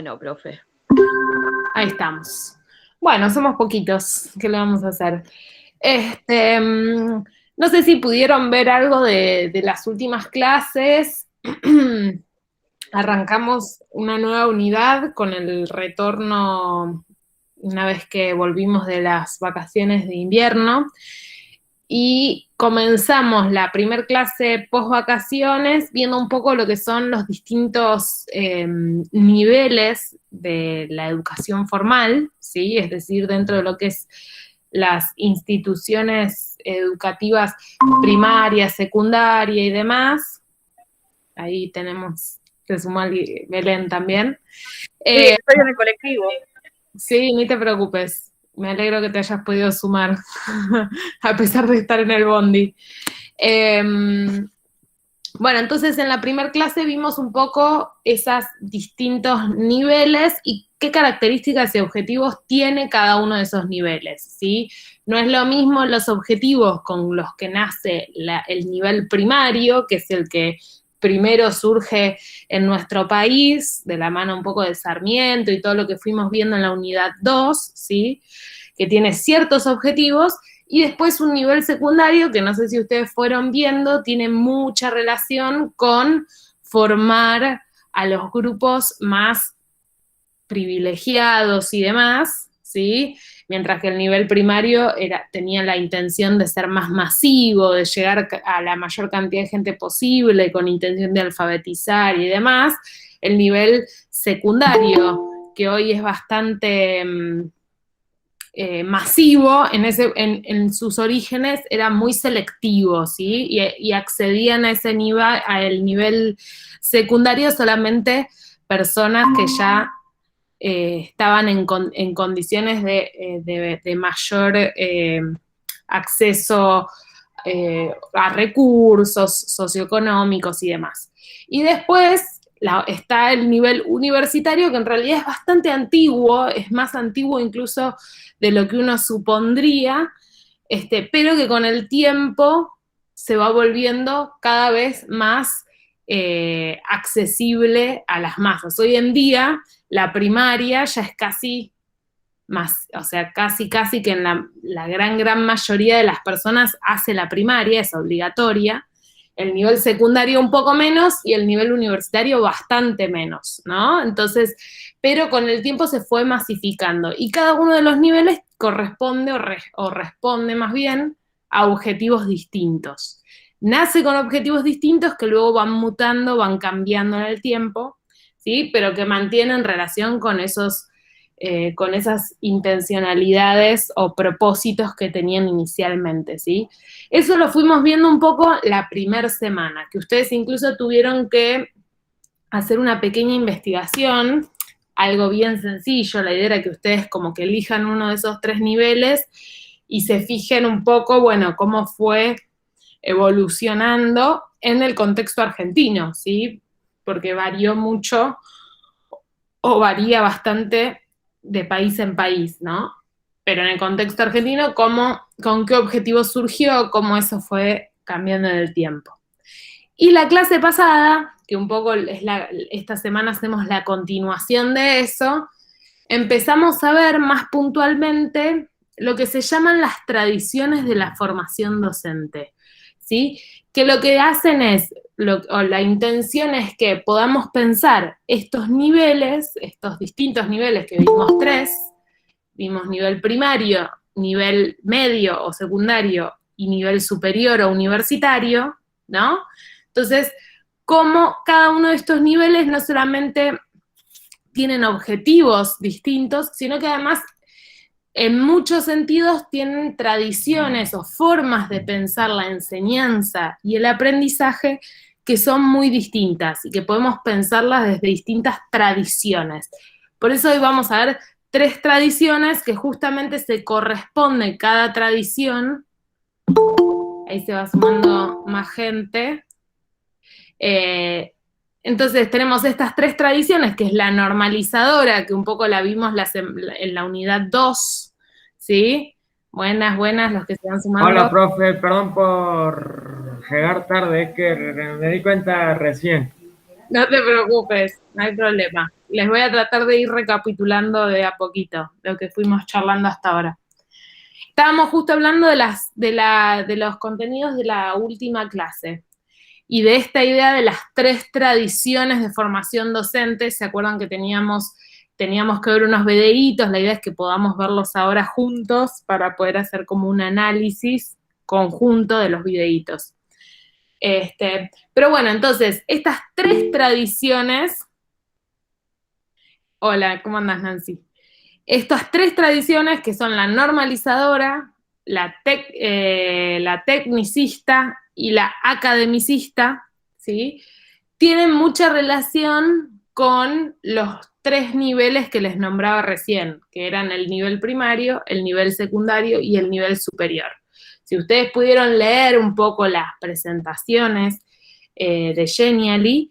no, profe. Ahí estamos. Bueno, somos poquitos. ¿Qué le vamos a hacer? No sé si pudieron ver algo de las últimas clases. Arrancamos una nueva unidad con el retorno una vez que volvimos de las vacaciones de invierno. Y comenzamos la primer clase post vacaciones viendo un poco lo que son los distintos niveles de la educación formal, ¿sí? Es decir, dentro de lo que es las instituciones educativas primarias, secundaria y demás. Ahí tenemos, se sumó Belén también. Sí, estoy en el colectivo. Sí, ni te preocupes. Me alegro que te hayas podido sumar, a pesar de estar en el bondi. Bueno, entonces en la primera clase vimos un poco esos distintos niveles y qué características y objetivos tiene cada uno de esos niveles, ¿sí? No es lo mismo los objetivos con los que nace el nivel primario, que es el que primero surge en nuestro país, de la mano un poco de Sarmiento y todo lo que fuimos viendo en la unidad 2, ¿sí? Que tiene ciertos objetivos, y después un nivel secundario, que no sé si ustedes fueron viendo, tiene mucha relación con formar a los grupos más privilegiados y demás, ¿sí? Mientras que el nivel primario tenía la intención de ser más masivo, de llegar a la mayor cantidad de gente posible, con intención de alfabetizar y demás. El nivel secundario, que hoy es bastante masivo, en sus orígenes era muy selectivo, ¿sí? Y accedían a ese nivel, al nivel secundario solamente personas que ya estaban en condiciones de mayor acceso a recursos socioeconómicos y demás. Y después está el nivel universitario, que en realidad es bastante antiguo, es más antiguo incluso de lo que uno supondría, pero que con el tiempo se va volviendo cada vez más accesible a las masas. Hoy en día la primaria ya es casi más, o sea, casi que en la gran mayoría de las personas hace la primaria, es obligatoria, el nivel secundario un poco menos y el nivel universitario bastante menos, ¿no? Entonces, pero con el tiempo se fue masificando y cada uno de los niveles corresponde o responde más bien a objetivos distintos. Nace con objetivos distintos que luego van mutando, van cambiando en el tiempo, ¿sí? Pero que mantienen relación con esas intencionalidades o propósitos que tenían inicialmente, ¿sí? Eso lo fuimos viendo un poco la primera semana, que ustedes incluso tuvieron que hacer una pequeña investigación, algo bien sencillo. La idea era que ustedes como que elijan uno de esos 3 niveles y se fijen un poco, bueno, cómo fue evolucionando en el contexto argentino, ¿sí? Porque varió mucho o varía bastante de país en país, ¿no? Pero en el contexto argentino, con qué objetivo surgió, cómo eso fue cambiando en el tiempo. Y la clase pasada, que un poco esta semana hacemos la continuación de eso, empezamos a ver más puntualmente lo que se llaman las tradiciones de la formación docente, ¿sí? Que lo que hacen es, o la intención es que podamos pensar estos niveles, estos distintos niveles, que vimos 3, vimos nivel primario, nivel medio o secundario y nivel superior o universitario, ¿no? Entonces, cómo cada uno de estos niveles no solamente tienen objetivos distintos, sino que además en muchos sentidos tienen tradiciones o formas de pensar la enseñanza y el aprendizaje que son muy distintas y que podemos pensarlas desde distintas tradiciones. Por eso hoy vamos a ver 3 tradiciones que justamente se corresponden cada tradición. Ahí se va sumando más gente. Entonces tenemos estas 3 tradiciones, que es la normalizadora, que un poco la vimos en la unidad 2, ¿sí? Buenas los que se van Hola, sumando. profe, perdón por llegar tarde, es que me di cuenta recién. No te preocupes, no hay problema. Les voy a tratar de ir recapitulando de a poquito lo que fuimos charlando hasta ahora. Estábamos justo hablando de los contenidos de la última clase y de esta idea de las 3 tradiciones de formación docente. ¿Se acuerdan que teníamos que ver unos videitos? La idea es que podamos verlos ahora juntos para poder hacer como un análisis conjunto de los videitos. Pero bueno, entonces, estas 3 tradiciones. Hola, ¿cómo andas, Nancy? Estas 3 tradiciones, que son la normalizadora, la tecnicista y la academicista, ¿sí? Tienen mucha relación con los 3 niveles que les nombraba recién, que eran el nivel primario, el nivel secundario y el nivel superior. Si ustedes pudieron leer un poco las presentaciones de Genially,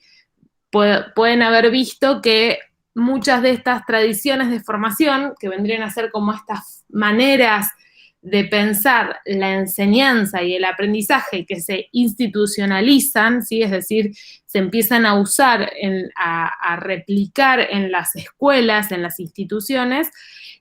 pueden haber visto que muchas de estas tradiciones de formación, que vendrían a ser como estas maneras de pensar la enseñanza y el aprendizaje que se institucionalizan, ¿sí? Es decir, se empiezan a usar, a replicar en las escuelas, en las instituciones,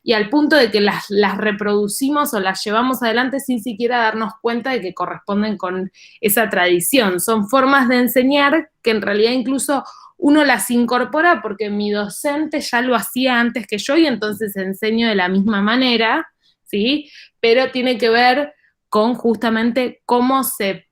y al punto de que las reproducimos o las llevamos adelante sin siquiera darnos cuenta de que corresponden con esa tradición. Son formas de enseñar que en realidad incluso uno las incorpora porque mi docente ya lo hacía antes que yo y entonces enseño de la misma manera, ¿sí? Pero tiene que ver con justamente cómo se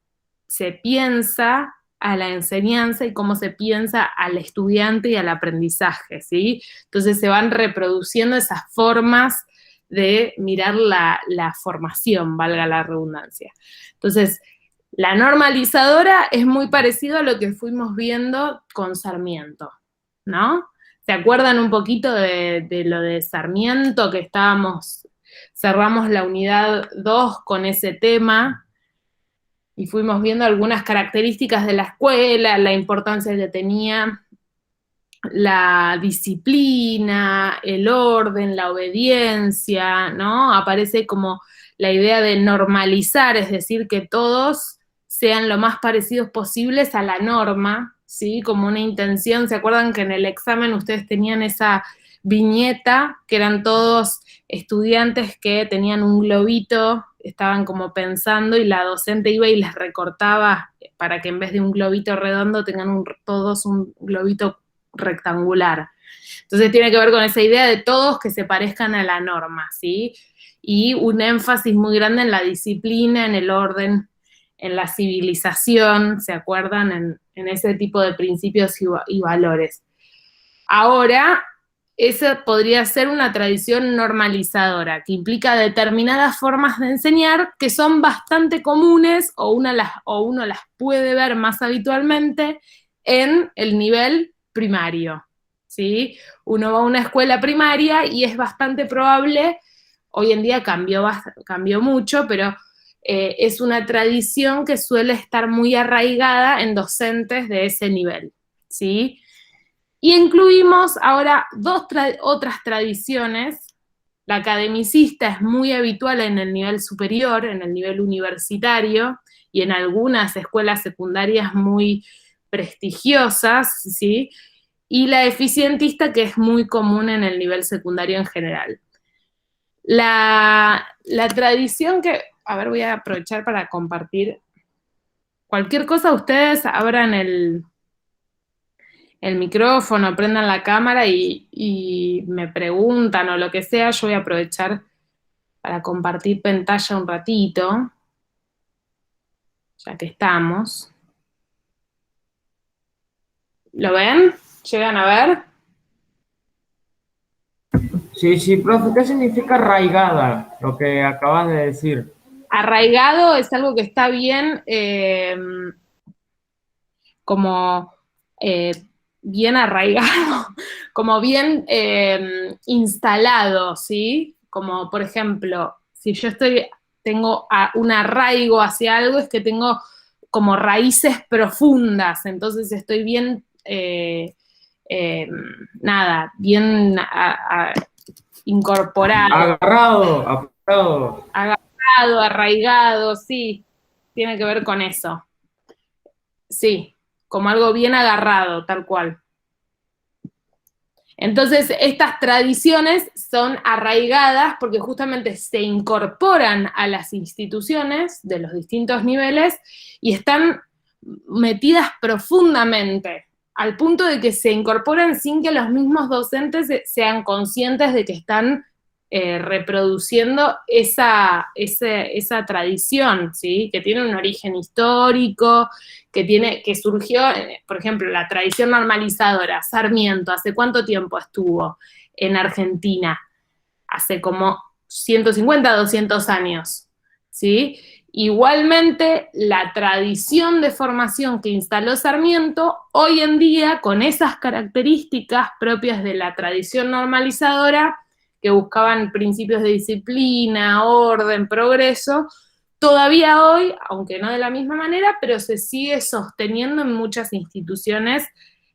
piensa a la enseñanza y cómo se piensa al estudiante y al aprendizaje, ¿sí? Entonces se van reproduciendo esas formas de mirar la formación, valga la redundancia. Entonces, la normalizadora es muy parecido a lo que fuimos viendo con Sarmiento, ¿no? ¿Se acuerdan un poquito de lo de Sarmiento que cerramos la unidad 2 con ese tema? Y fuimos viendo algunas características de la escuela, la importancia que tenía la disciplina, el orden, la obediencia, ¿no? Aparece como la idea de normalizar, es decir, que todos sean lo más parecidos posibles a la norma, ¿sí? Como una intención. ¿Se acuerdan que en el examen ustedes tenían esa viñeta, que eran todos estudiantes que tenían un globito, estaban como pensando y la docente iba y les recortaba para que en vez de un globito redondo tengan todos un globito rectangular? Entonces tiene que ver con esa idea de todos que se parezcan a la norma, ¿sí? Y un énfasis muy grande en la disciplina, en el orden, en la civilización, ¿se acuerdan? En ese tipo de principios y valores. Ahora, esa podría ser una tradición normalizadora, que implica determinadas formas de enseñar que son bastante comunes o uno las puede ver más habitualmente en el nivel primario, ¿sí? Uno va a una escuela primaria y es bastante probable, hoy en día cambió mucho, pero es una tradición que suele estar muy arraigada en docentes de ese nivel, ¿sí? Y incluimos ahora otras tradiciones. La academicista es muy habitual en el nivel superior, en el nivel universitario, y en algunas escuelas secundarias muy prestigiosas, ¿sí? Y la eficientista, que es muy común en el nivel secundario en general. La tradición a ver, voy a aprovechar para compartir. Cualquier cosa, ustedes abran el micrófono, prendan la cámara y me preguntan o lo que sea. Yo voy a aprovechar para compartir pantalla un ratito, ya que estamos. ¿Lo ven? ¿Llegan a ver? Sí, profe, ¿qué significa arraigada? Lo que acabas de decir. Arraigado es algo que está bien, como eh, bien arraigado, como bien instalado, ¿sí? Como por ejemplo, si yo tengo un arraigo hacia algo, es que tengo como raíces profundas, entonces estoy bien, bien incorporado, Agarrado, agarrado. arraigado, sí, tiene que ver con eso. Sí, como algo bien agarrado, tal cual. Entonces, estas tradiciones son arraigadas porque justamente se incorporan a las instituciones de los distintos niveles y están metidas profundamente, al punto de que se incorporan sin que los mismos docentes sean conscientes de que están reproduciendo esa tradición, ¿sí? Que tiene un origen histórico, que surgió, por ejemplo, la tradición normalizadora, Sarmiento, ¿hace cuánto tiempo estuvo en Argentina? Hace como 150, 200 años, ¿sí? Igualmente, la tradición de formación que instaló Sarmiento, hoy en día, con esas características propias de la tradición normalizadora, que buscaban principios de disciplina, orden, progreso, todavía hoy, aunque no de la misma manera, pero se sigue sosteniendo en muchas instituciones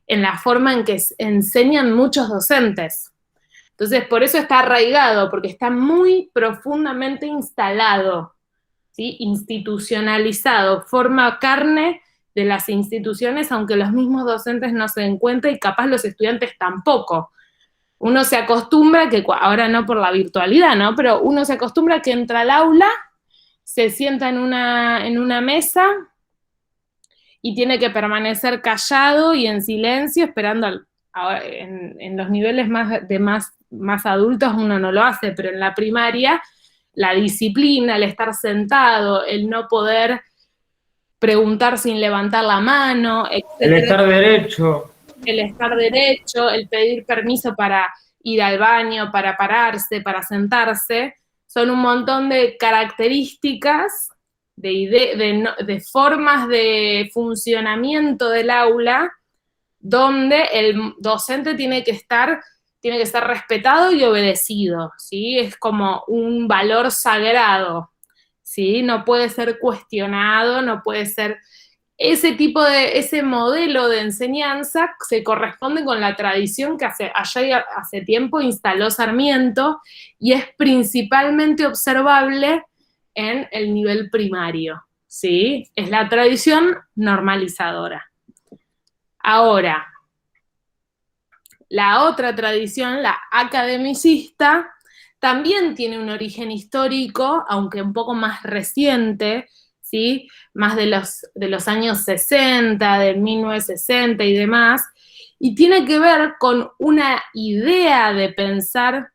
en la forma en que enseñan muchos docentes. Entonces, por eso está arraigado, porque está muy profundamente instalado, ¿sí? Institucionalizado, forma carne de las instituciones, aunque los mismos docentes no se den cuenta y capaz los estudiantes tampoco. Uno se acostumbra, que ahora no por la virtualidad, ¿no? Pero uno se acostumbra que entra al aula, se sienta en una mesa y tiene que permanecer callado y en silencio esperando. En los niveles más adultos uno no lo hace, pero en la primaria la disciplina, el estar sentado, el no poder preguntar sin levantar la mano, El estar derecho. El estar derecho, el pedir permiso para ir al baño, para pararse, para sentarse, son un montón de características, de formas de funcionamiento del aula, donde el docente tiene que estar respetado y obedecido, ¿sí? Es como un valor sagrado, ¿sí? No puede ser cuestionado, no puede ser. Ese modelo de enseñanza se corresponde con la tradición que hace tiempo instaló Sarmiento y es principalmente observable en el nivel primario, ¿sí? Es la tradición normalizadora. Ahora, la otra tradición, la academicista, también tiene un origen histórico, aunque un poco más reciente, ¿sí? Más de los años 60, de 1960 y demás, y tiene que ver con una idea de pensar,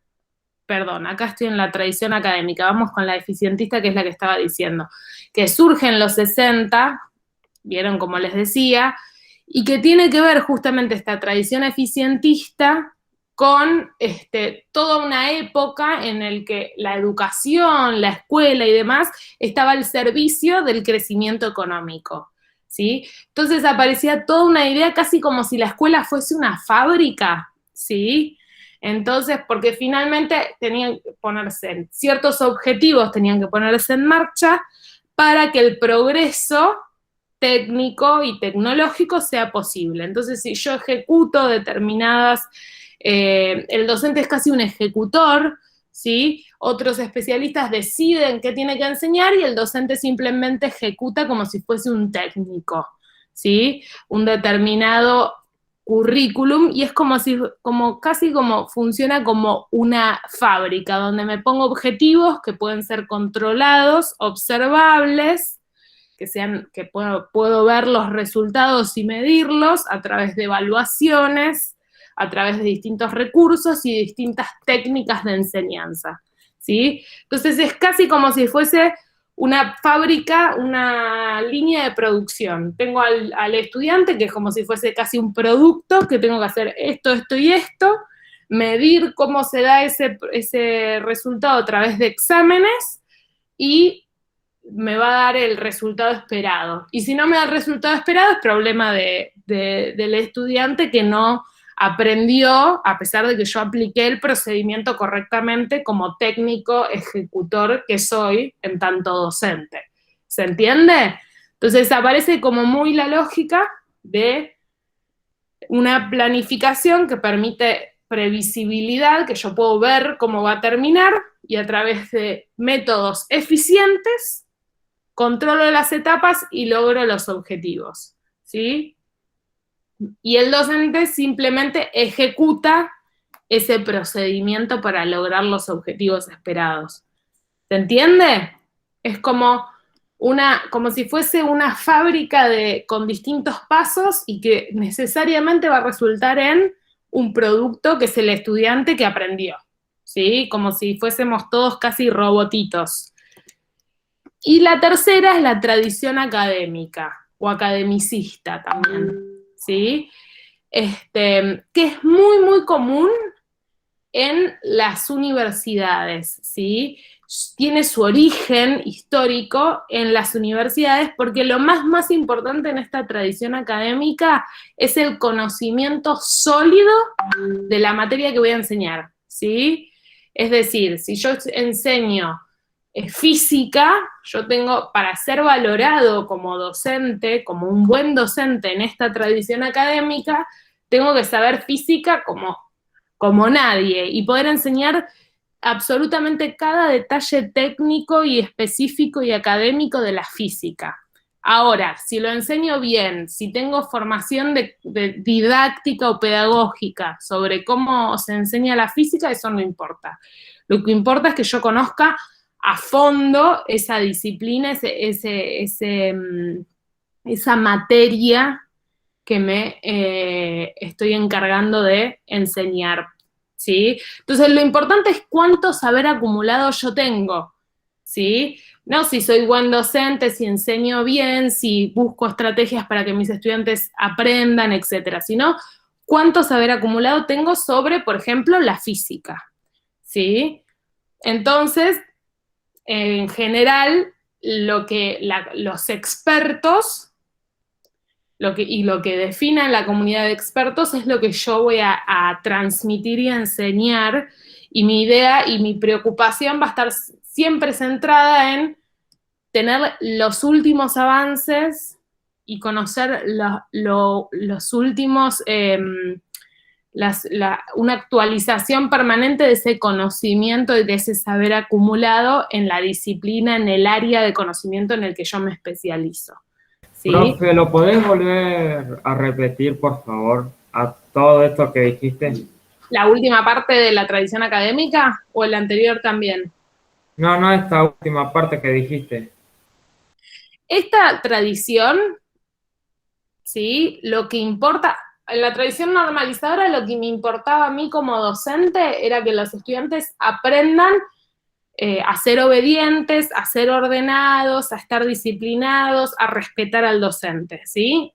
perdón, acá estoy en la tradición académica, vamos con la eficientista, que es la que estaba diciendo, que surge en los 60, vieron como les decía, y que tiene que ver justamente esta tradición eficientista con toda una época en la que la educación, la escuela y demás estaba al servicio del crecimiento económico, ¿sí? Entonces aparecía toda una idea casi como si la escuela fuese una fábrica, ¿sí? Entonces, porque finalmente tenían que ponerse ciertos objetivos, tenían que ponerse en marcha para que el progreso técnico y tecnológico sea posible. Entonces, si yo ejecuto determinadas, el docente es casi un ejecutor, ¿sí? Otros especialistas deciden qué tiene que enseñar y el docente simplemente ejecuta como si fuese un técnico, ¿sí? Un determinado currículum y es casi como funciona como una fábrica donde me pongo objetivos que pueden ser controlados, observables, que puedo ver los resultados y medirlos a través de evaluaciones, a través de distintos recursos y distintas técnicas de enseñanza, ¿sí? Entonces es casi como si fuese una fábrica, una línea de producción. Tengo al estudiante que es como si fuese casi un producto, que tengo que hacer esto, esto y esto, medir cómo se da ese resultado a través de exámenes y me va a dar el resultado esperado. Y si no me da el resultado esperado, es problema del estudiante que no aprendió, a pesar de que yo apliqué el procedimiento correctamente como técnico ejecutor que soy en tanto docente. ¿Se entiende? Entonces aparece como muy la lógica de una planificación que permite previsibilidad, que yo puedo ver cómo va a terminar y a través de métodos eficientes controlo las etapas y logro los objetivos, ¿sí? Y el docente simplemente ejecuta ese procedimiento para lograr los objetivos esperados. ¿Se entiende? Es como si fuese una fábrica con distintos pasos y que necesariamente va a resultar en un producto que es el estudiante que aprendió, ¿sí? Como si fuésemos todos casi robotitos. Y la tercera es la tradición académica o academicista también, ¿sí? Que es muy, muy común en las universidades, ¿sí? Tiene su origen histórico en las universidades porque lo más importante en esta tradición académica es el conocimiento sólido de la materia que voy a enseñar, ¿sí? Es decir, si yo enseño física, yo tengo, para ser valorado como docente, como un buen docente en esta tradición académica, tengo que saber física como nadie y poder enseñar absolutamente cada detalle técnico y específico y académico de la física. Ahora, si lo enseño bien, si tengo formación de didáctica o pedagógica sobre cómo se enseña la física, eso no importa. Lo que importa es que yo conozca a fondo esa disciplina, esa materia que me estoy encargando de enseñar, ¿sí? Entonces, lo importante es cuánto saber acumulado yo tengo, ¿sí? No si soy buen docente, si enseño bien, si busco estrategias para que mis estudiantes aprendan, etcétera, sino cuánto saber acumulado tengo sobre, por ejemplo, la física, ¿sí? Entonces, en general, los expertos lo que defina la comunidad de expertos es lo que yo voy a transmitir y a enseñar, y mi idea y mi preocupación va a estar siempre centrada en tener los últimos avances y conocer los últimos, una actualización permanente de ese conocimiento y de ese saber acumulado en la disciplina, en el área de conocimiento en el que yo me especializo. ¿Sí? Profe, ¿lo podés volver a repetir, por favor, a todo esto que dijiste? ¿La última parte de la tradición académica o el anterior también? No, esta última parte que dijiste. Esta tradición, ¿sí? Lo que importa, en la tradición normalizadora, lo que me importaba a mí como docente era que los estudiantes aprendan a ser obedientes, a ser ordenados, a estar disciplinados, a respetar al docente, ¿sí?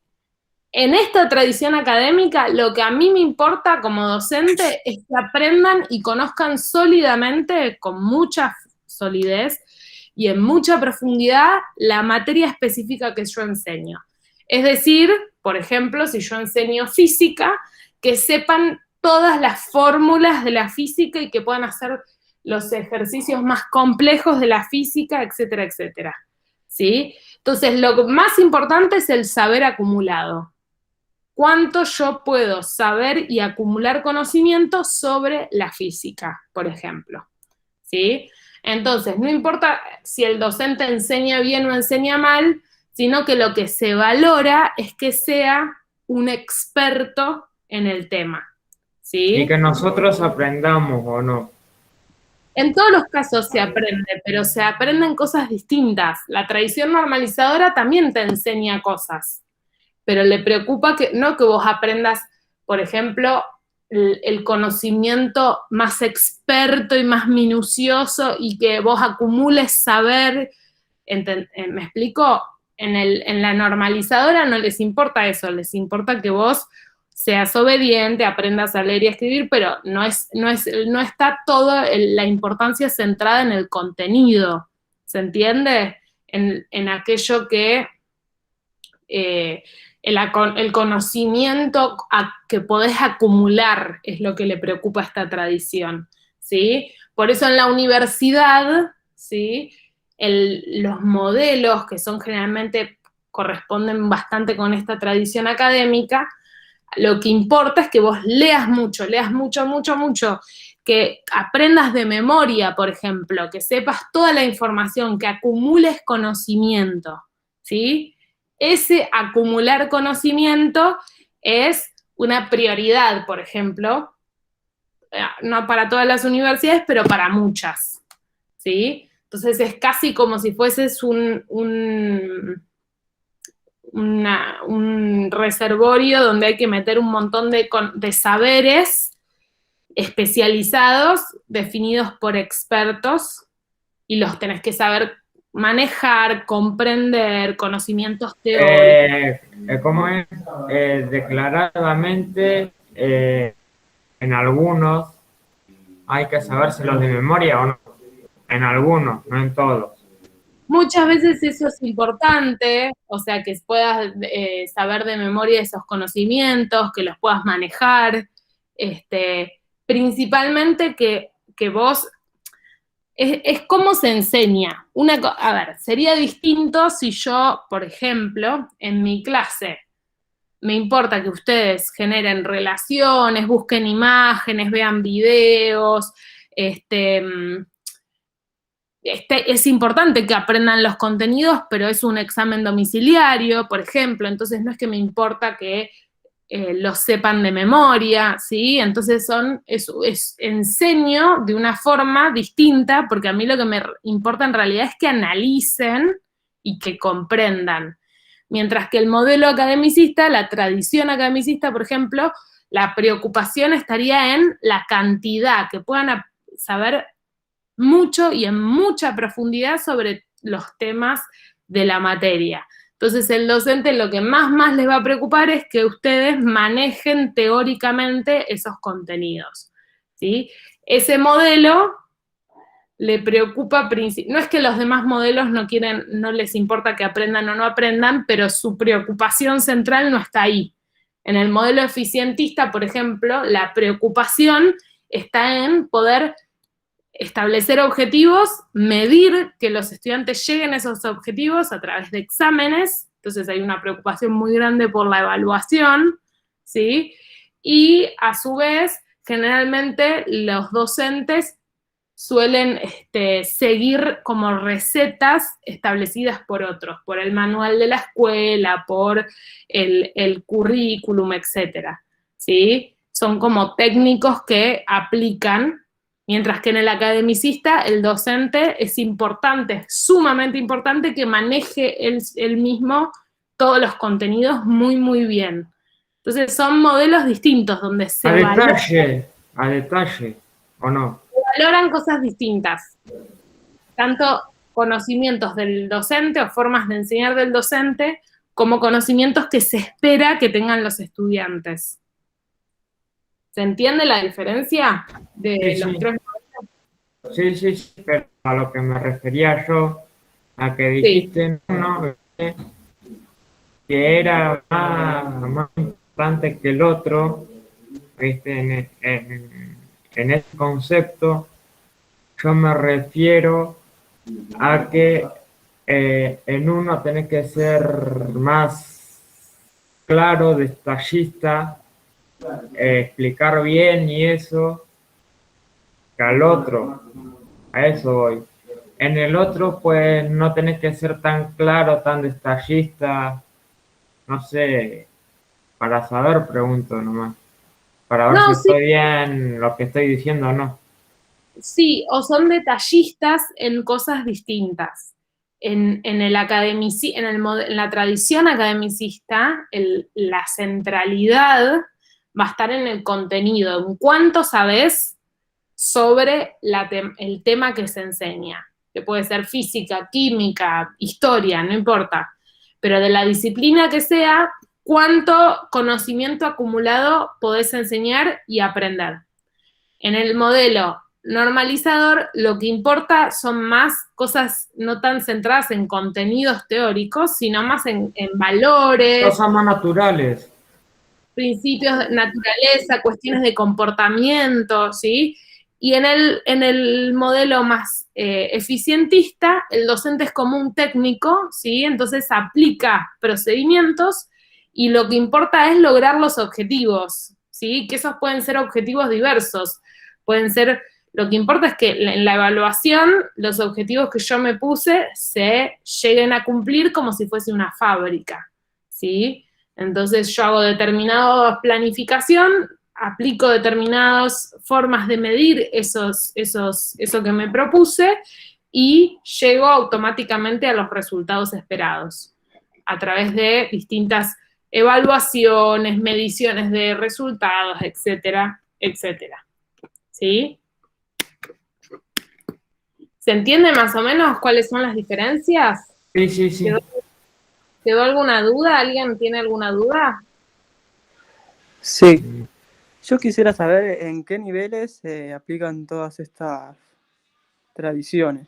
En esta tradición académica, lo que a mí me importa como docente es que aprendan y conozcan sólidamente, con mucha solidez y en mucha profundidad, la materia específica que yo enseño. Es decir, por ejemplo, si yo enseño física, que sepan todas las fórmulas de la física y que puedan hacer los ejercicios más complejos de la física, etcétera, etcétera. ¿Sí? Entonces, lo más importante es el saber acumulado. ¿Cuánto yo puedo saber y acumular conocimiento sobre la física, por ejemplo? ¿Sí? Entonces, no importa si el docente enseña bien o enseña mal, sino que lo que se valora es que sea un experto en el tema. ¿Sí? Y que nosotros aprendamos, ¿o no? En todos los casos se aprende, pero se aprenden cosas distintas. La tradición normalizadora también te enseña cosas, pero le preocupa no que vos aprendas, por ejemplo, el conocimiento más experto y más minucioso y que vos acumules saber. ¿Me explico? En la normalizadora no les importa eso, les importa que vos seas obediente, aprendas a leer y a escribir, pero no está toda la importancia centrada en el contenido, ¿se entiende? En aquello que el conocimiento que podés acumular es lo que le preocupa a esta tradición, ¿sí? Por eso en la universidad, ¿sí? Los modelos que son generalmente corresponden bastante con esta tradición académica, lo que importa es que vos leas mucho, mucho, que aprendas de memoria, por ejemplo, que sepas toda la información, que acumules conocimiento, ¿sí? Ese acumular conocimiento es una prioridad, por ejemplo, no para todas las universidades, pero para muchas, ¿sí? Entonces es casi como si fueses un reservorio donde hay que meter un montón de saberes especializados definidos por expertos y los tenés que saber manejar, comprender, conocimientos teóricos. ¿Cómo es? Declaradamente, en algunos hay que sabérselos de memoria o no. En algunos, no en todos. Muchas veces eso es importante, o sea, que puedas saber de memoria esos conocimientos, que los puedas manejar, principalmente que vos, es cómo se enseña. A ver, sería distinto si yo, por ejemplo, en mi clase, me importa que ustedes generen relaciones, busquen imágenes, vean videos, es importante que aprendan los contenidos, pero es un examen domiciliario, por ejemplo, entonces no es que me importa que los sepan de memoria, ¿sí? Entonces enseño de una forma distinta, porque a mí lo que me importa en realidad es que analicen y que comprendan. Mientras que el modelo academicista, la tradición academicista, por ejemplo, la preocupación estaría en la cantidad, que puedan saber mucho y en mucha profundidad sobre los temas de la materia. Entonces, el docente lo que más les va a preocupar es que ustedes manejen teóricamente esos contenidos, ¿sí? Ese modelo le preocupa, no es que los demás modelos no les importa que aprendan o no aprendan, pero su preocupación central no está ahí. En el modelo eficientista, por ejemplo, la preocupación está en poder establecer objetivos, medir que los estudiantes lleguen a esos objetivos a través de exámenes, entonces hay una preocupación muy grande por la evaluación, ¿sí? Y a su vez, generalmente los docentes suelen seguir como recetas establecidas por otros, por el manual de la escuela, por el currículum, etcétera, ¿sí? Son como técnicos que aplican. Mientras que en el academicista, el docente es importante, sumamente importante que maneje él mismo todos los contenidos muy bien. Entonces son modelos distintos donde se A detalle, ¿o no? valoran cosas distintas. Tanto conocimientos del docente o formas de enseñar del docente, como conocimientos que se espera que tengan los estudiantes. ¿Se entiende la diferencia de Sí, los sí. tres? Sí, pero a lo que me refería yo, a que dijiste, ¿no? Que era más importante que el otro, ¿viste? En ese concepto, yo me refiero a que en uno tenés que ser más claro, detallista, explicar bien y eso, que al otro. A eso voy. En el otro, pues no tenés que ser tan claro, tan detallista, no sé, para saber, pregunto nomás, para ver si No, sí, estoy bien lo que estoy diciendo o no. sí, o son detallistas en cosas distintas. En la tradición academicista, la centralidad va a estar en el contenido, en cuánto sabes sobre el tema que se enseña, que puede ser física, química, historia, no importa, pero de la disciplina que sea, cuánto conocimiento acumulado podés enseñar y aprender. En el modelo normalizador, lo que importa son más cosas no tan centradas en contenidos teóricos, sino más en valores, Cosas más naturales. principios de naturaleza, cuestiones de comportamiento, ¿sí? Y en el modelo más eficientista, el docente es como un técnico, ¿sí? Entonces aplica procedimientos y lo que importa es lograr los objetivos, ¿sí? Que esos pueden ser objetivos diversos, pueden ser, lo que importa es que en la evaluación los objetivos que yo me puse se lleguen a cumplir como si fuese una fábrica, ¿sí? Entonces yo hago determinada planificación, aplico determinadas formas de medir eso que me propuse y llego automáticamente a los resultados esperados a través de distintas evaluaciones, mediciones de resultados, etcétera, etcétera. ¿Sí? ¿Se entiende más o menos cuáles son las diferencias? Sí. ¿Quedó alguna duda? ¿Alguien tiene alguna duda? Sí. Yo quisiera saber en qué niveles se aplican todas estas tradiciones.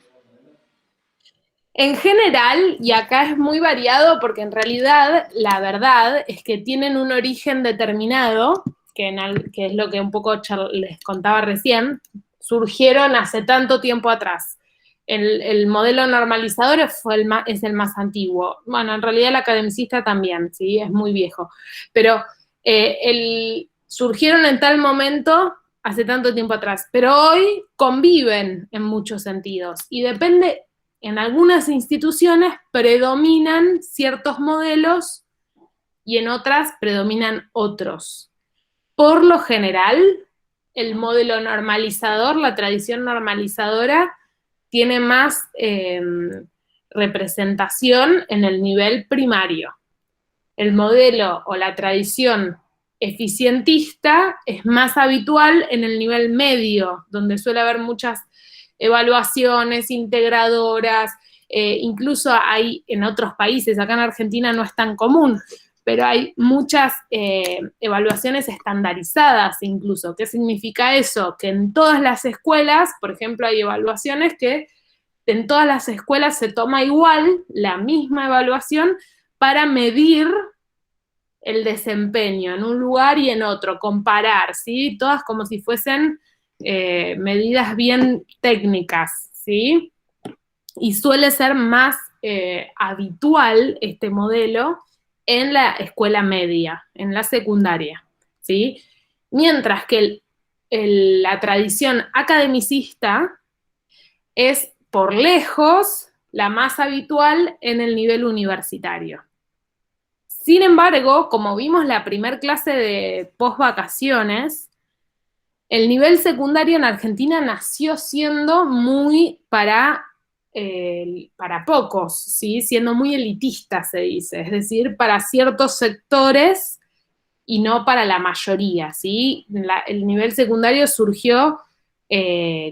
En general, y acá es muy variado porque en realidad la verdad es que tienen un origen determinado, que es lo que un poco les contaba recién, surgieron hace tanto tiempo atrás. El modelo normalizador es el más antiguo. Bueno, en realidad el academicista también, ¿sí? Es muy viejo. Pero surgieron en tal momento hace tanto tiempo atrás. Pero hoy conviven en muchos sentidos. Y depende, en algunas instituciones predominan ciertos modelos y en otras predominan otros. Por lo general, el modelo normalizador, la tradición normalizadora, tiene más representación en el nivel primario. El modelo o la tradición eficientista es más habitual en el nivel medio, donde suele haber muchas evaluaciones integradoras, incluso hay en otros países, acá en Argentina no es tan común, pero hay muchas evaluaciones estandarizadas incluso. ¿Qué significa eso? Que en todas las escuelas, por ejemplo, hay evaluaciones que en todas las escuelas se toma igual la misma evaluación para medir el desempeño en un lugar y en otro, comparar, ¿sí? Todas como si fuesen medidas bien técnicas, ¿sí? Y suele ser más habitual este modelo en la escuela media, en la secundaria, ¿sí? Mientras que la tradición academicista es por lejos la más habitual en el nivel universitario. Sin embargo, como vimos la primer clase de post-vacaciones, el nivel secundario en Argentina nació siendo muy para pocos, ¿sí? Siendo muy elitista, se dice, es decir, para ciertos sectores y no para la mayoría, ¿sí? El nivel secundario surgió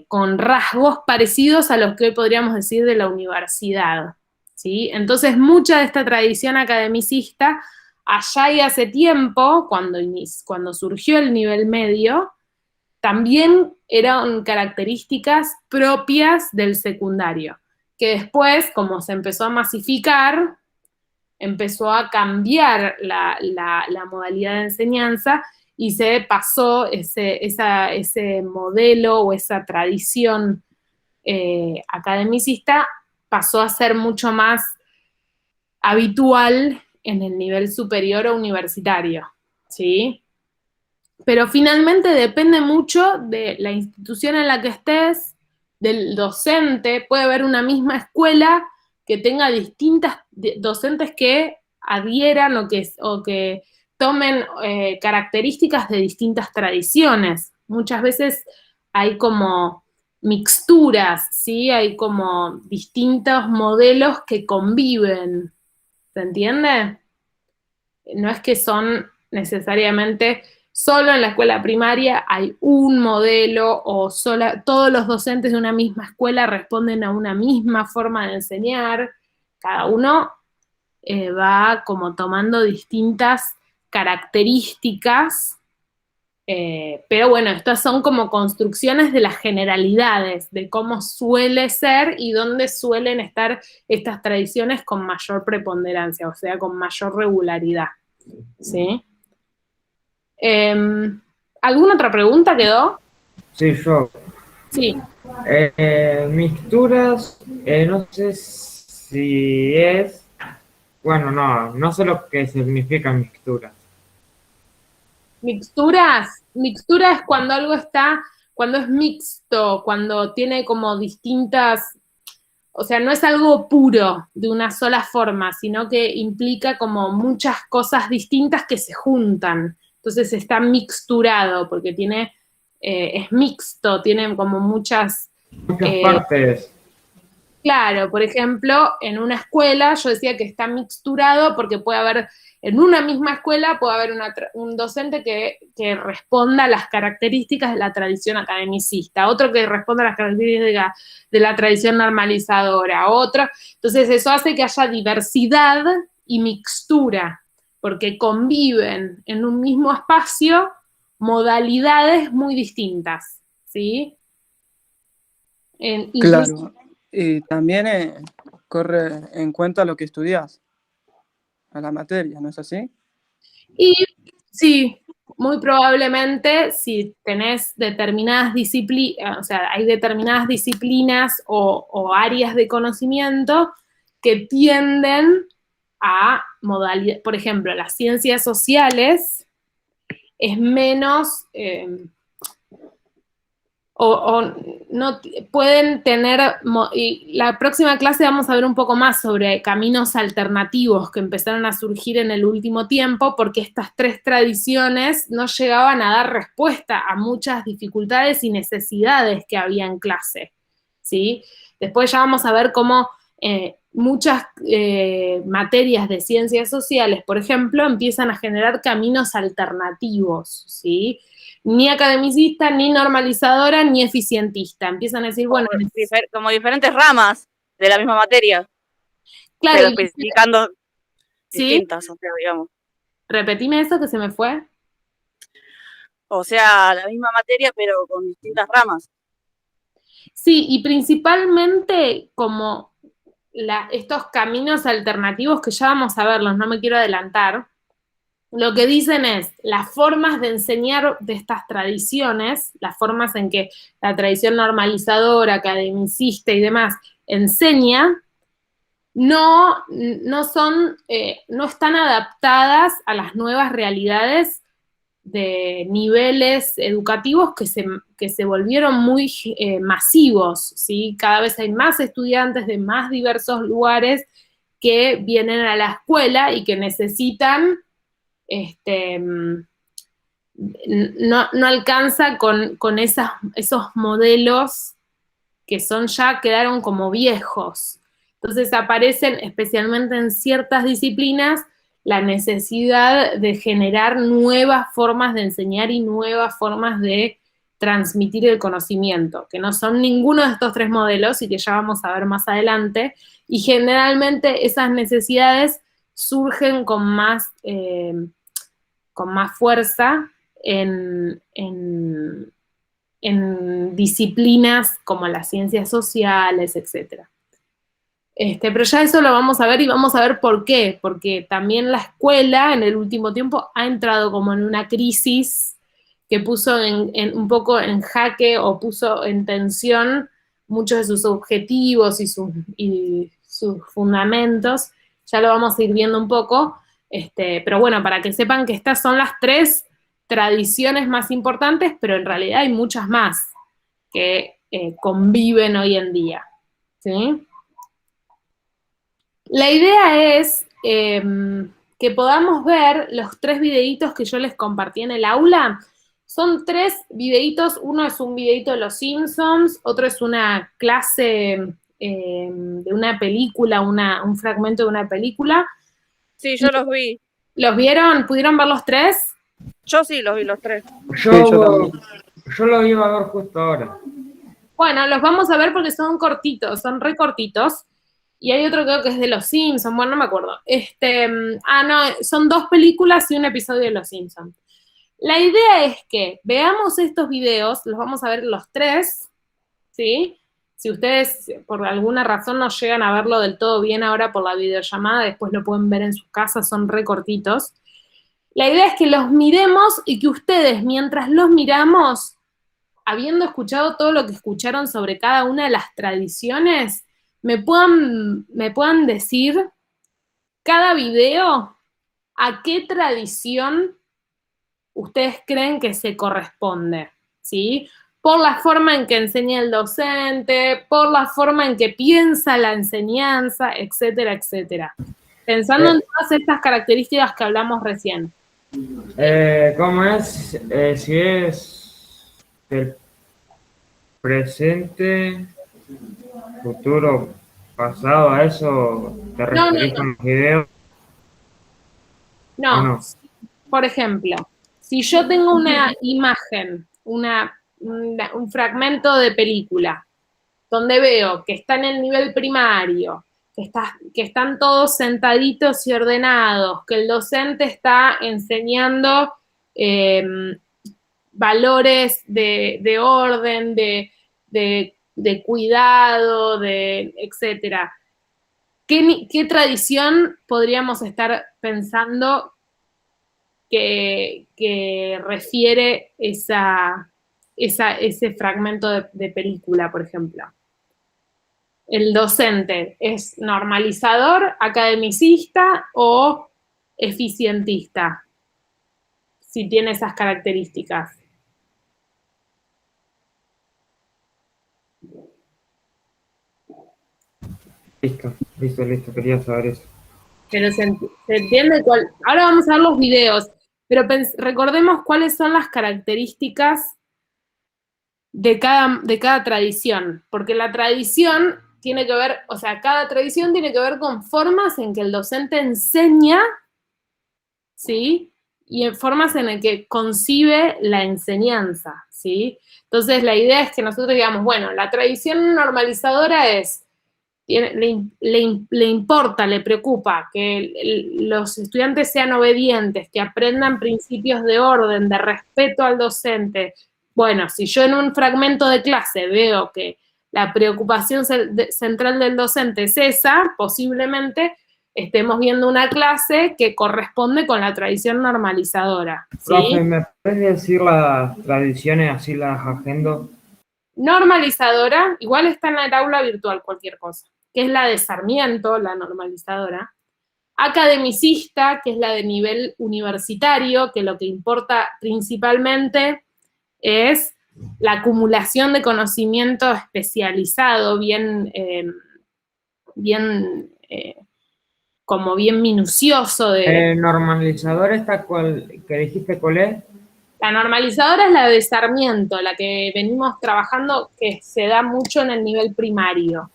con rasgos parecidos a los que hoy podríamos decir de la universidad, ¿sí? Entonces, mucha de esta tradición academicista, allá y hace tiempo, cuando surgió el nivel medio, también eran características propias del secundario, que después, como se empezó a masificar, empezó a cambiar la modalidad de enseñanza y se pasó ese modelo o esa tradición academicista, pasó a ser mucho más habitual en el nivel superior o universitario, ¿sí? Pero finalmente depende mucho de la institución en la que estés, del docente. Puede haber una misma escuela que tenga distintas docentes que adhieran o que tomen características de distintas tradiciones. Muchas veces hay como mixturas, ¿sí? Hay como distintos modelos que conviven. ¿Se entiende? No es que son necesariamente solo en la escuela primaria hay un modelo o todos los docentes de una misma escuela responden a una misma forma de enseñar. Cada uno va como tomando distintas características, pero bueno, estas son como construcciones de las generalidades, de cómo suele ser y dónde suelen estar estas tradiciones con mayor preponderancia, o sea, con mayor regularidad. ¿Sí? ¿Alguna otra pregunta quedó? Sí, yo. Sí. Mixturas, no sé si es... Bueno, no sé lo que significa mixturas. Mixtura es cuando algo cuando es mixto, cuando tiene como distintas, o sea, no es algo puro de una sola forma, sino que implica como muchas cosas distintas que se juntan. Entonces está mixturado, porque tiene, es mixto, tiene como muchas partes. claro, por ejemplo, en una escuela yo decía que está mixturado porque puede haber, en una misma escuela puede haber un docente que responda a las características de la tradición academicista, otro que responda a las características de la tradición normalizadora, otro. Entonces eso hace que haya diversidad y mixtura, porque conviven en un mismo espacio modalidades muy distintas, ¿sí? Claro. Y también corre en cuenta lo que estudias, a la materia, ¿no es así? Y sí, muy probablemente si tenés determinadas disciplinas, o sea, hay determinadas disciplinas o áreas de conocimiento que tienden a modalidad, por ejemplo, las ciencias sociales es menos, o no pueden tener, y la próxima clase vamos a ver un poco más sobre caminos alternativos que empezaron a surgir en el último tiempo, porque estas tres tradiciones no llegaban a dar respuesta a muchas dificultades y necesidades que había en clase, ¿sí? Después ya vamos a ver cómo muchas materias de ciencias sociales, por ejemplo, empiezan a generar caminos alternativos, ¿sí? Ni academicista, ni normalizadora, ni eficientista. Empiezan a decir, bueno, como diferentes ramas de la misma materia, claro, pero especificando ¿sí? distintas, o sea, digamos. Repetime eso que se me fue. O sea, la misma materia, pero con distintas ramas. Sí, y principalmente como estos caminos alternativos que ya vamos a verlos, no me quiero adelantar, lo que dicen es las formas de enseñar de estas tradiciones, las formas en que la tradición normalizadora, academicista y demás enseña, no están adaptadas a las nuevas realidades de niveles educativos que se volvieron muy masivos, ¿sí? Cada vez hay más estudiantes de más diversos lugares que vienen a la escuela y que necesitan no alcanza con esos modelos que quedaron como viejos. Entonces aparecen, especialmente en ciertas disciplinas, la necesidad de generar nuevas formas de enseñar y nuevas formas de transmitir el conocimiento, que no son ninguno de estos tres modelos y que ya vamos a ver más adelante, y generalmente esas necesidades surgen con más fuerza en disciplinas como las ciencias sociales, etc. Pero ya eso lo vamos a ver y vamos a ver por qué, porque también la escuela en el último tiempo ha entrado como en una crisis que puso un poco en jaque o puso en tensión muchos de sus objetivos y sus fundamentos. Ya lo vamos a ir viendo un poco, pero bueno, para que sepan que estas son las tres tradiciones más importantes, pero en realidad hay muchas más que conviven hoy en día, ¿sí? La idea es que podamos ver los tres videitos que yo les compartí en el aula. Son tres videitos, uno es un videito de los Simpsons, otro es una clase de una película, un fragmento de una película. Sí, yo los vi. ¿Los vieron? ¿Pudieron ver los tres? Yo sí los vi los tres. Yo lo iba a ver justo ahora. Bueno, los vamos a ver porque son cortitos, son re cortitos. Y hay otro creo que es de Los Simpsons, bueno, no me acuerdo. No, son dos películas y un episodio de Los Simpsons. La idea es que veamos estos videos, los vamos a ver los tres, ¿sí? Si ustedes por alguna razón no llegan a verlo del todo bien ahora por la videollamada, después lo pueden ver en sus casas, son re cortitos. La idea es que los miremos y que ustedes, mientras los miramos, habiendo escuchado todo lo que escucharon sobre cada una de las tradiciones, me puedan decir cada video a qué tradición ustedes creen que se corresponde, ¿sí? por la forma en que enseña el docente, por la forma en que piensa la enseñanza, etcétera, etcétera. Pensando en todas estas características que hablamos recién. ¿Cómo es? Si es del presente, futuro, pasado, ¿a eso te referís con los videos? ¿O No, no? por ejemplo, si yo tengo una imagen, un fragmento de película, donde veo que está en el nivel primario, que están todos sentaditos y ordenados, que el docente está enseñando valores de orden, de cuidado, etcétera. ¿Qué tradición podríamos estar pensando que refiere ese fragmento de película, por ejemplo? ¿El docente es normalizador, academicista o eficientista? Si tiene esas características. Listo, quería saber eso. Pero se entiende cuál. Ahora vamos a ver los videos, pero recordemos cuáles son las características de cada tradición, porque la tradición tiene que ver, o sea, cada tradición tiene que ver con formas en que el docente enseña, ¿sí? Y en formas en las que concibe la enseñanza, ¿sí? Entonces, la idea es que nosotros digamos, bueno, la tradición normalizadora es, le importa, le preocupa que los estudiantes sean obedientes, que aprendan principios de orden, de respeto al docente. Bueno, si yo en un fragmento de clase veo que la preocupación central del docente es esa, posiblemente estemos viendo una clase que corresponde con la tradición normalizadora, ¿sí? Profe, ¿me puedes decir las tradiciones, así las agendo? Normalizadora, igual está en el aula virtual cualquier cosa, que es la de Sarmiento, la normalizadora. Academicista, que es la de nivel universitario, que lo que importa principalmente es la acumulación de conocimiento especializado, bien minucioso. Normalizador, esta que dijiste, ¿cuál es? La normalizadora es la de Sarmiento, la que venimos trabajando, que se da mucho en el nivel primario,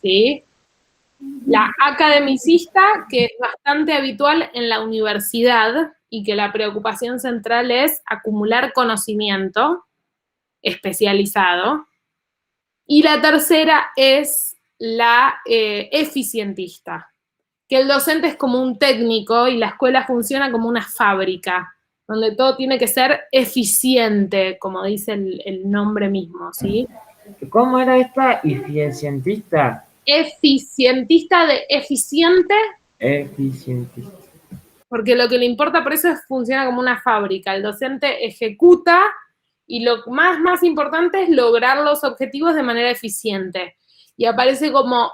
¿sí? La academicista, que es bastante habitual en la universidad y que la preocupación central es acumular conocimiento especializado. Y la tercera es la eficientista, que el docente es como un técnico y la escuela funciona como una fábrica, donde todo tiene que ser eficiente, como dice el nombre mismo, ¿sí? ¿Cómo era esta? ¿Eficientista? Eficientista de eficiente. Eficientista. Porque lo que le importa por eso es funciona como una fábrica. El docente ejecuta y lo más importante es lograr los objetivos de manera eficiente. Y aparece como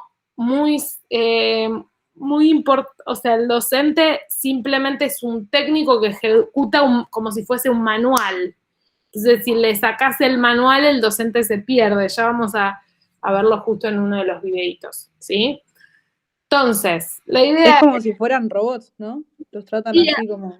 o sea, el docente simplemente es un técnico que ejecuta como si fuese un manual. Entonces, si le sacas el manual, el docente se pierde. Ya vamos a verlo justo en uno de los videitos, ¿sí? Entonces, la idea es como si fueran robots, ¿no? Los tratan así como...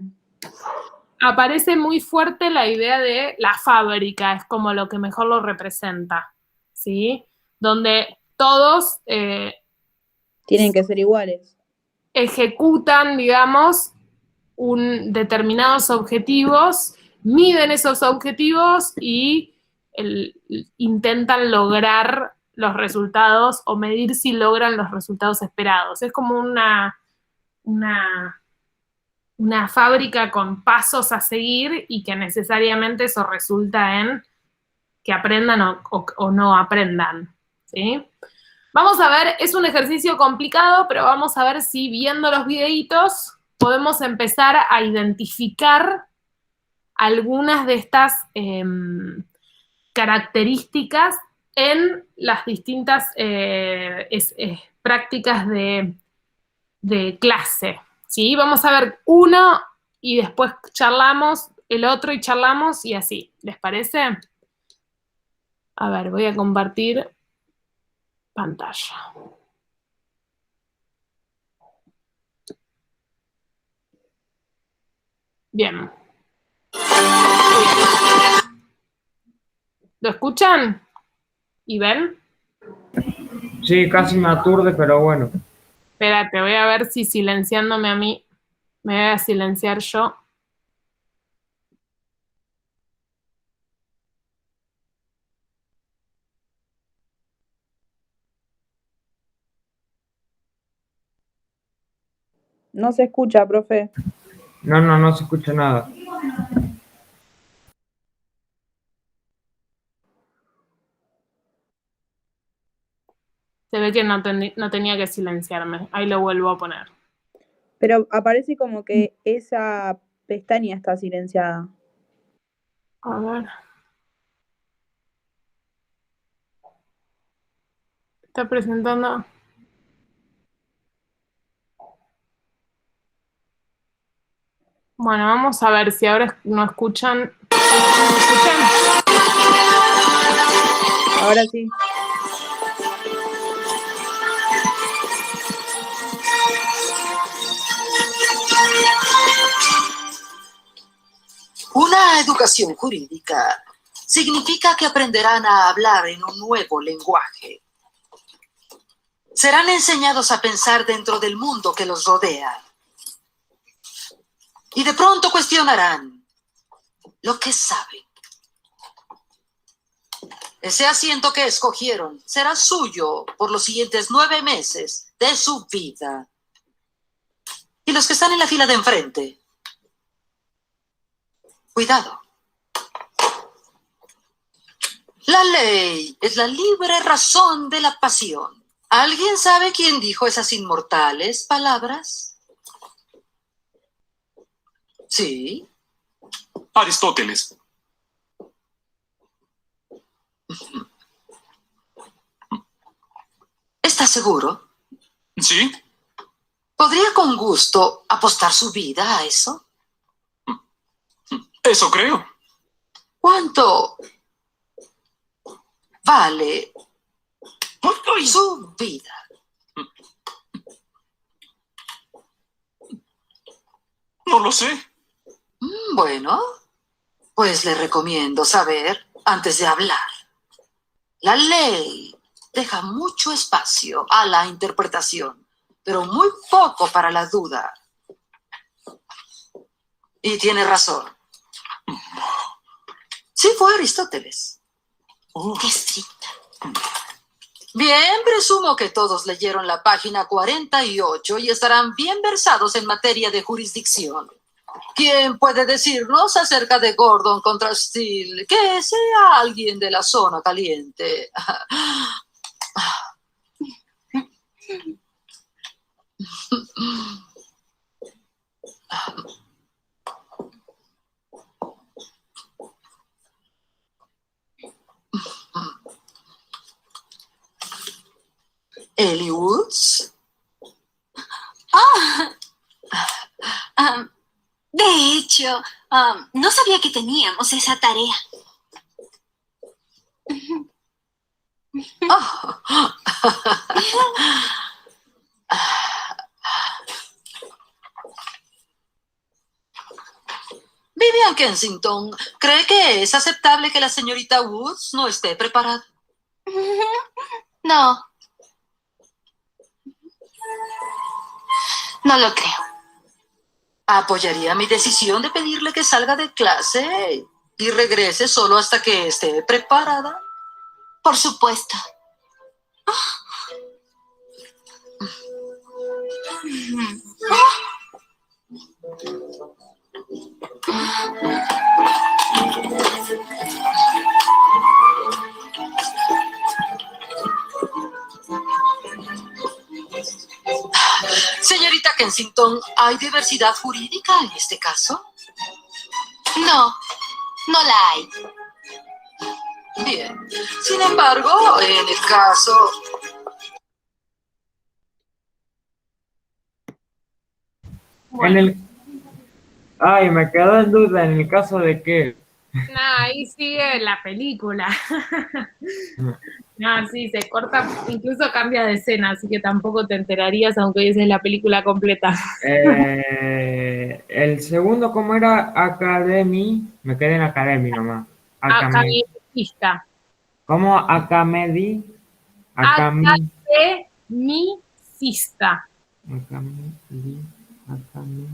Aparece muy fuerte la idea de la fábrica, es como lo que mejor lo representa, ¿sí? Donde todos tienen que ser iguales. Ejecutan, digamos, determinados objetivos, miden esos objetivos y intentan lograr los resultados o medir si logran los resultados esperados. Es como una fábrica con pasos a seguir y que necesariamente eso resulta en que aprendan o no aprendan, ¿sí? Vamos a ver, es un ejercicio complicado, pero vamos a ver si viendo los videitos podemos empezar a identificar algunas de estas características en las distintas prácticas de clase, ¿sí? Vamos a ver uno y después charlamos el otro y charlamos y así. ¿Les parece? A ver, voy a compartir pantalla. Bien. ¿Lo escuchan? ¿Y ven? Sí, casi me aturde, pero bueno. Espérate, voy a ver si silenciándome a mí, me voy a silenciar yo. No se escucha, profe. No se escucha nada. Se ve que no tenía que silenciarme. Ahí lo vuelvo a poner. Pero aparece como que esa pestaña está silenciada. A ver. Está presentando. Bueno, vamos a ver si ahora no escuchan. ¿Me escuchan? Ahora sí. Una educación jurídica significa que aprenderán a hablar en un nuevo lenguaje. Serán enseñados a pensar dentro del mundo que los rodea. Y de pronto cuestionarán lo que saben. Ese asiento que escogieron será suyo por los siguientes 9 meses de su vida. Y los que están en la fila de enfrente, cuidado. La ley es la libre razón de la pasión. ¿Alguien sabe quién dijo esas inmortales palabras? Sí. Aristóteles. ¿Estás seguro? ¿Sí? ¿Podría con gusto apostar su vida a eso? Eso creo. ¿Cuánto vale su vida? No lo sé. Bueno, pues le recomiendo saber antes de hablar. La ley deja mucho espacio a la interpretación, pero muy poco para la duda. Y tiene razón. Sí, fue Aristóteles. Qué estricta. Bien, presumo que todos leyeron la página 48 y estarán bien versados en materia de jurisdicción. ¿Quién puede decirnos acerca de Gordon contra Steele? Que sea alguien de la zona caliente. Ellie Woods. De hecho, no sabía que teníamos esa tarea. Vivian Kensington, ¿cree que es aceptable que la señorita Woods no esté preparada? No. No lo creo. ¿Apoyaría mi decisión de pedirle que salga de clase y regrese solo hasta que esté preparada? Por supuesto. Señorita Kensington, ¿hay diversidad jurídica en este caso? No, no la hay. Bien. Sin embargo, en el caso... Ay, me quedó en duda en el caso de que No, ahí sigue la película. No, sí, se corta, incluso cambia de escena, así que tampoco te enterarías aunque dices la película completa. El segundo, ¿cómo era? Academy. Me quedé en Academy nomás. Acame. Academicista. ¿Cómo? Acamedi. Acami. Academicista. Acamedi. Acame.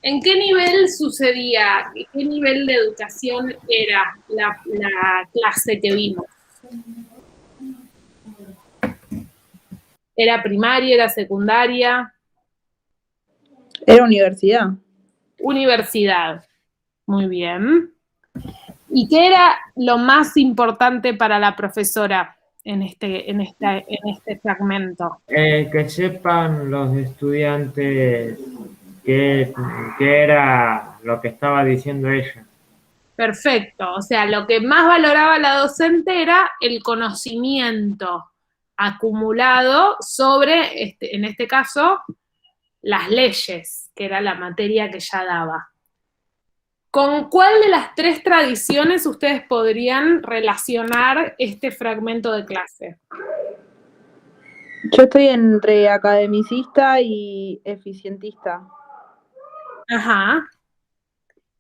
¿En qué nivel sucedía? ¿Qué nivel de educación era la clase que vimos? ¿Era primaria, era secundaria? Era universidad. Universidad. Muy bien. ¿Y qué era lo más importante para la profesora en este fragmento? Que sepan los estudiantes qué, qué era lo que estaba diciendo ella. Perfecto. O sea, lo que más valoraba la docente era el conocimiento acumulado sobre, en este caso, las leyes, que era la materia que ella daba. ¿Con cuál de las tres tradiciones ustedes podrían relacionar este fragmento de clase? Yo estoy entre academicista y eficientista. Ajá.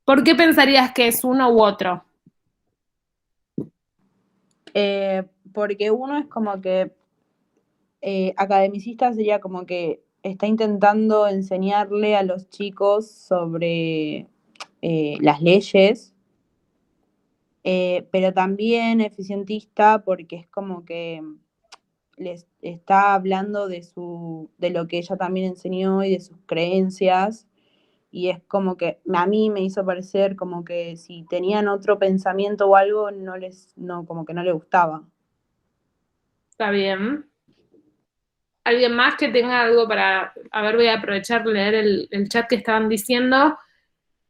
¿Por qué pensarías que es uno u otro? Porque uno es como que academicista sería como que está intentando enseñarle a los chicos sobre las leyes, pero también eficientista porque es como que les está hablando de lo que ella también enseñó y de sus creencias. Y es como que a mí me hizo parecer como que si tenían otro pensamiento o algo, como que no le gustaba. Está bien. ¿Alguien más que tenga algo para... A ver, voy a aprovechar leer el chat que estaban diciendo,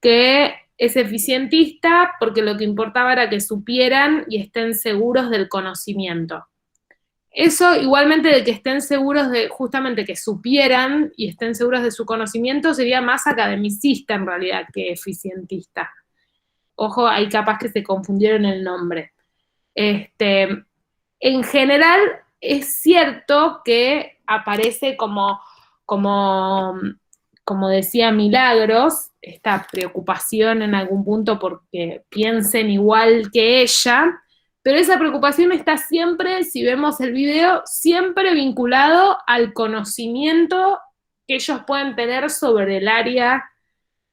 que es eficientista porque lo que importaba era que supieran y estén seguros del conocimiento. Eso, igualmente, de que estén seguros de, justamente, que supieran y estén seguros de su conocimiento, sería más academicista en realidad que eficientista. Ojo, ahí capaz que se confundieron el nombre. En general, es cierto que aparece como decía Milagros, esta preocupación en algún punto porque piensen igual que ella, pero esa preocupación está siempre, si vemos el video, siempre vinculado al conocimiento que ellos pueden tener sobre el área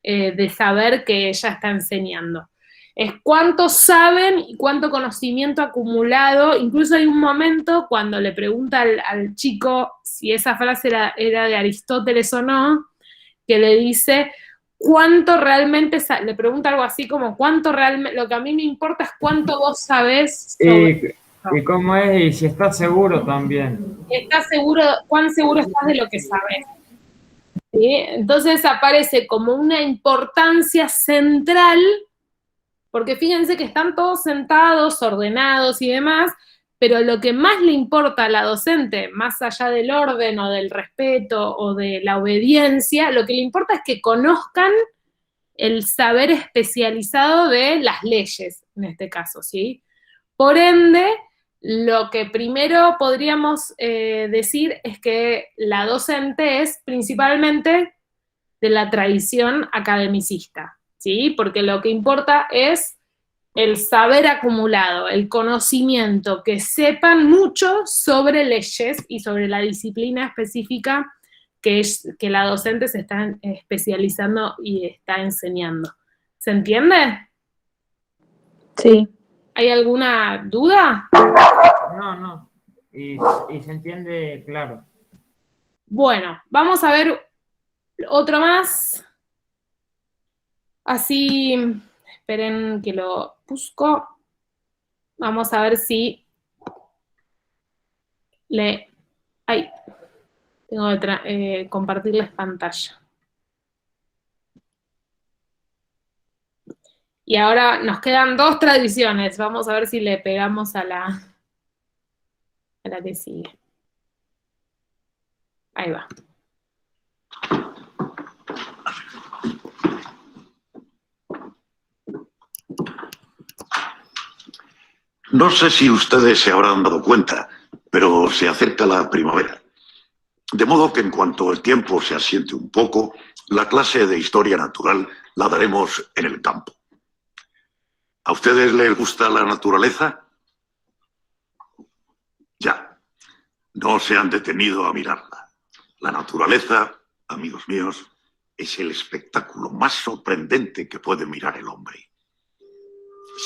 de saber que ella está enseñando. Es cuánto saben y cuánto conocimiento acumulado. Incluso hay un momento cuando le pregunta al chico si esa frase era de Aristóteles o no, que le dice cuánto realmente, le pregunta algo así como cuánto realmente, lo que a mí me importa es cuánto vos sabés sobre ¿Y cómo es? Y si estás seguro también. ¿Estás seguro, cuán seguro estás de lo que sabes? ¿Sí? Entonces aparece como una importancia central, porque fíjense que están todos sentados, ordenados y demás, pero lo que más le importa a la docente, más allá del orden o del respeto o de la obediencia, lo que le importa es que conozcan el saber especializado de las leyes, en este caso, ¿sí? Por ende, lo que primero podríamos decir es que la docente es principalmente de la tradición academicista, ¿sí? Porque lo que importa es el saber acumulado, el conocimiento, que sepan mucho sobre leyes y sobre la disciplina específica que la docente se está especializando y está enseñando. ¿Se entiende? Sí. ¿Hay alguna duda? No. Y se entiende claro. Bueno, vamos a ver otro más. Así, esperen que lo busco. Vamos a ver si le... Ay, tengo que compartirles pantalla. Y ahora nos quedan dos tradiciones. Vamos a ver si le pegamos a la que sigue. Ahí va. No sé si ustedes se habrán dado cuenta, pero se acerca la primavera. De modo que en cuanto el tiempo se asiente un poco, la clase de historia natural la daremos en el campo. ¿A ustedes les gusta la naturaleza? Ya, no se han detenido a mirarla. La naturaleza, amigos míos, es el espectáculo más sorprendente que puede mirar el hombre.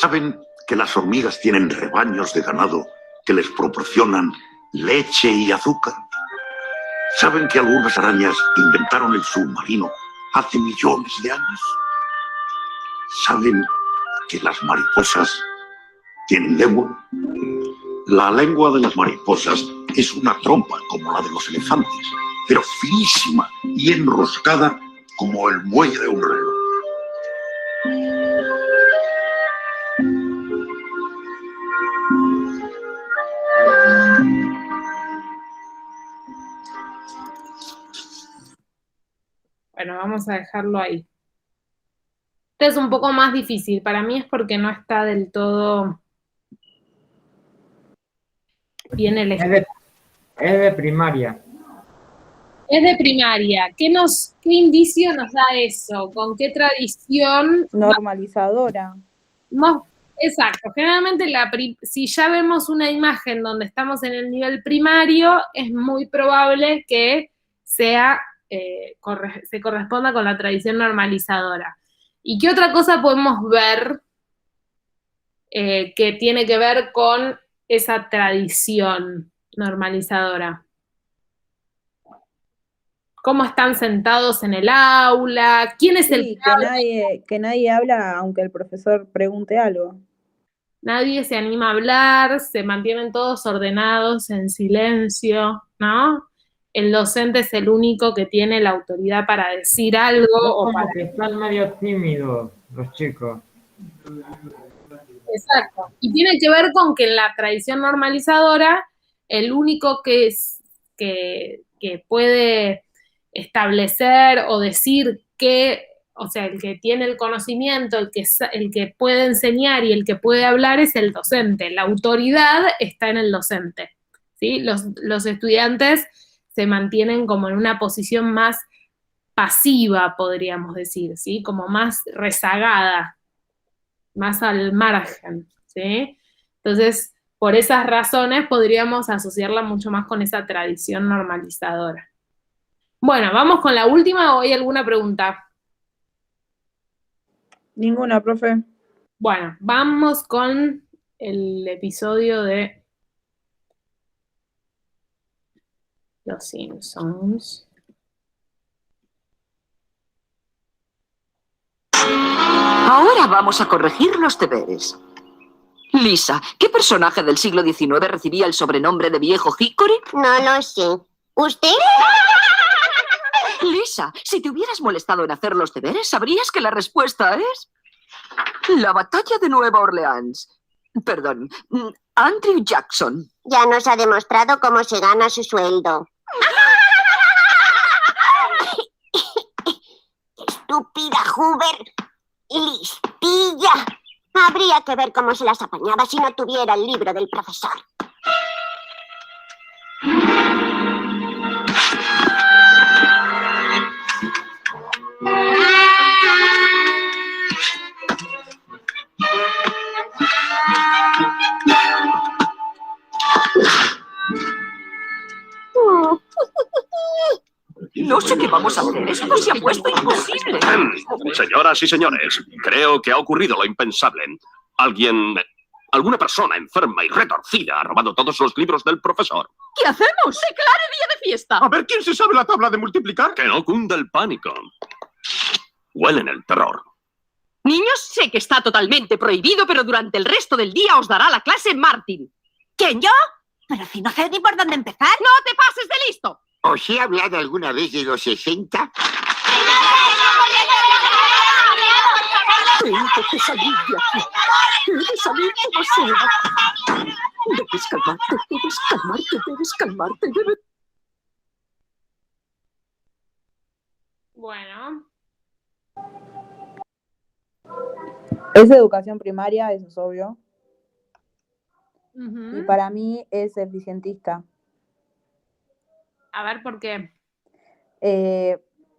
¿Saben que las hormigas tienen rebaños de ganado que les proporcionan leche y azúcar? ¿Saben que algunas arañas inventaron el submarino hace millones de años? ¿Saben que las mariposas tienen lengua? La lengua de las mariposas es una trompa como la de los elefantes, pero finísima y enroscada como el muelle de un reloj. Bueno, vamos a dejarlo ahí. Este es un poco más difícil. Para mí es porque no está del todo bien elegido. Es de primaria. Es de primaria. ¿Qué indicio nos da eso? ¿Con qué tradición? Normalizadora. No, exacto. Generalmente si ya vemos una imagen donde estamos en el nivel primario, es muy probable que sea, se corresponda con la tradición normalizadora. ¿Y qué otra cosa podemos ver que tiene que ver con esa tradición normalizadora? ¿Cómo están sentados en el aula? ¿Quién es el que habla? Que nadie habla aunque el profesor pregunte algo. Nadie se anima a hablar, se mantienen todos ordenados, en silencio, ¿no? El docente es el único que tiene la autoridad para decir algo. Como que están medio tímidos los chicos. Exacto. Y tiene que ver con que en la tradición normalizadora, el único que puede establecer o decir que, o sea, el que tiene el conocimiento, el que puede enseñar y el que puede hablar es el docente. La autoridad está en el docente, ¿sí? Los estudiantes se mantienen como en una posición más pasiva, podríamos decir, ¿sí? Como más rezagada, más al margen, ¿sí? Entonces, por esas razones podríamos asociarla mucho más con esa tradición normalizadora. Bueno, ¿vamos con la última o hay alguna pregunta? Ninguna, profe. Bueno, vamos con el episodio de Los Simpsons. Ahora vamos a corregir los deberes. Lisa, ¿qué personaje del siglo XIX recibía el sobrenombre de Viejo Hickory? No lo sé. ¿Usted? Lisa, si te hubieras molestado en hacer los deberes, sabrías que la respuesta es... la batalla de Nueva Orleans. Perdón, Andrew Jackson. Ya nos ha demostrado cómo se gana su sueldo. Estúpida Hoover. Listilla. Habría que ver cómo se las apañaba si no tuviera el libro del profesor. No sé qué vamos a hacer. Esto se ha puesto imposible. Señoras y señores, creo que ha ocurrido lo impensable. Alguna persona enferma y retorcida ha robado todos los libros del profesor. ¿Qué hacemos? ¡Declare día de fiesta! A ver, ¿quién se sabe la tabla de multiplicar? Que no cunda el pánico. Huelen el terror. Niños, sé que está totalmente prohibido, pero durante el resto del día os dará la clase Martin. ¿Quién, yo? Pero si no sé ni por dónde empezar. ¡No te pases de listo! ¿Os he hablado alguna vez de los 60? Tengo que salir de aquí. He de salir como sea. Debes calmarte, debes calmarte, debes calmarte, debes... Bueno. Es educación primaria, eso es obvio. Y para mí es eficientista. A ver, ¿por qué?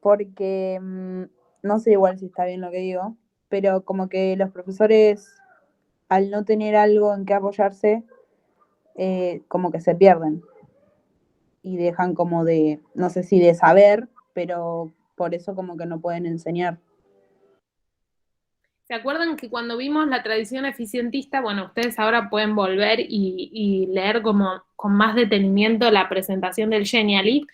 Porque no sé igual si está bien lo que digo, pero como que los profesores, al no tener algo en qué apoyarse, como que se pierden y dejan como de, no sé si de saber, pero por eso como que no pueden enseñar. ¿Se acuerdan que cuando vimos la tradición eficientista, bueno, ustedes ahora pueden volver y leer como con más detenimiento la presentación del Genially,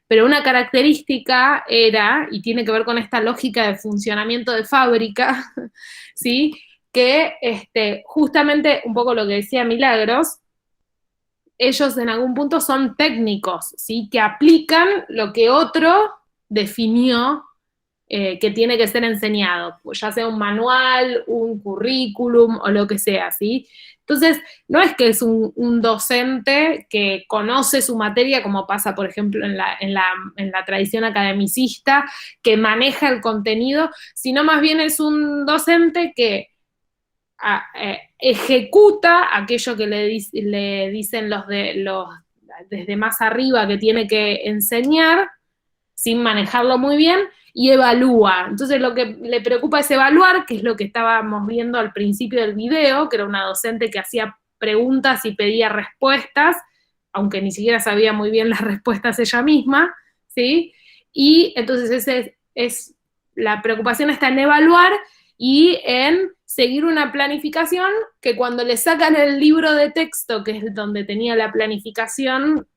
pero una característica era, y tiene que ver con esta lógica de funcionamiento de fábrica, ¿sí? Que justamente un poco lo que decía Milagros, ellos en algún punto son técnicos, ¿sí? Que aplican lo que otro definió que tiene que ser enseñado, ya sea un manual, un currículum o lo que sea, ¿sí? Entonces, no es que es un docente que conoce su materia, como pasa, por ejemplo, en la tradición academicista, que maneja el contenido, sino más bien es un docente que ejecuta aquello que le dicen los desde más arriba que tiene que enseñar, sin manejarlo muy bien, y evalúa. Entonces lo que le preocupa es evaluar, que es lo que estábamos viendo al principio del video, que era una docente que hacía preguntas y pedía respuestas, aunque ni siquiera sabía muy bien las respuestas ella misma, ¿sí? Y entonces la preocupación está en evaluar y en seguir una planificación que cuando le sacan el libro de texto, que es donde tenía la planificación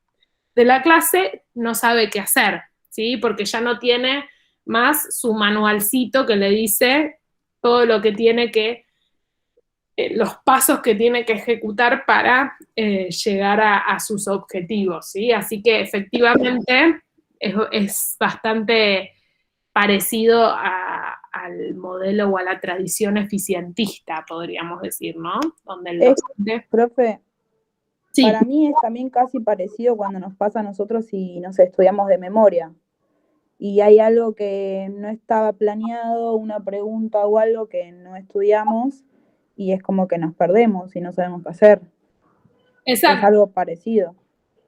de la clase, no sabe qué hacer, ¿sí? Porque ya no tiene más su manualcito que le dice todo lo que tiene que, los pasos que tiene que ejecutar para llegar a sus objetivos, ¿sí? Así que efectivamente es bastante parecido al modelo o a la tradición eficientista, podríamos decir, ¿no? Donde el profe, sí. Para mí es también casi parecido cuando nos pasa a nosotros si, no sé, estudiamos de memoria y hay algo que no estaba planeado, una pregunta o algo que no estudiamos y es como que nos perdemos y no sabemos qué hacer. Exacto. Es algo parecido.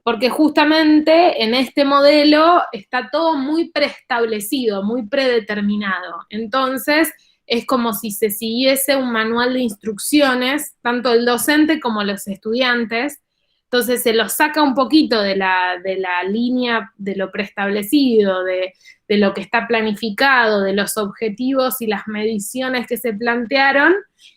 Porque justamente en este modelo está todo muy preestablecido, muy predeterminado. Entonces, es como si se siguiese un manual de instrucciones, tanto el docente como los estudiantes. Entonces, se los saca un poquito de la línea de lo preestablecido, de lo que está planificado, de los objetivos y las mediciones que se plantearon,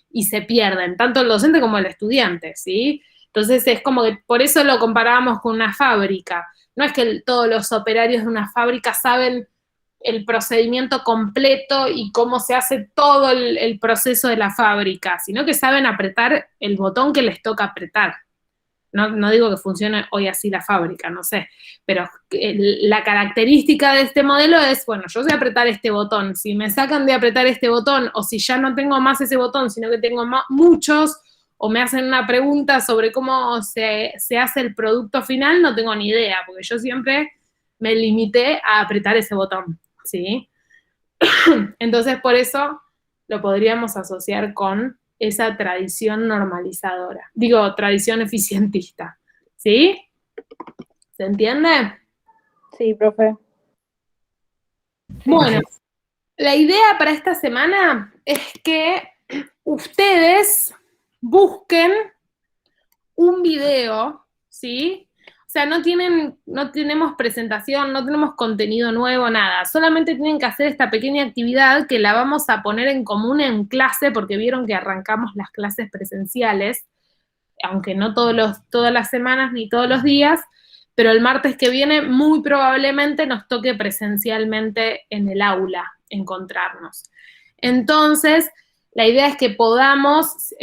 y se pierden, tanto el docente como el estudiante, ¿sí? Entonces es como que por eso lo comparábamos con una fábrica. No es que todos los operarios de una fábrica saben el procedimiento completo y cómo se hace todo el proceso de la fábrica, sino que saben apretar el botón que les toca apretar. No digo que funcione hoy así la fábrica, no sé, pero la característica de este modelo es, bueno, yo sé apretar este botón, si me sacan de apretar este botón, o si ya no tengo más ese botón, sino que tengo muchos, o me hacen una pregunta sobre cómo se hace el producto final, no tengo ni idea, porque yo siempre me limité a apretar ese botón, ¿sí? Entonces, por eso lo podríamos asociar con esa tradición normalizadora. Digo, tradición eficientista, ¿sí? ¿Se entiende? Sí, profe. Bueno, la idea para esta semana es que ustedes busquen un video, ¿sí? O sea, no tenemos presentación, no tenemos contenido nuevo, nada. Solamente tienen que hacer esta pequeña actividad que la vamos a poner en común en clase, porque vieron que arrancamos las clases presenciales, aunque no todas las semanas ni todos los días, pero el martes que viene muy probablemente nos toque presencialmente en el aula encontrarnos. Entonces, la idea es que podamos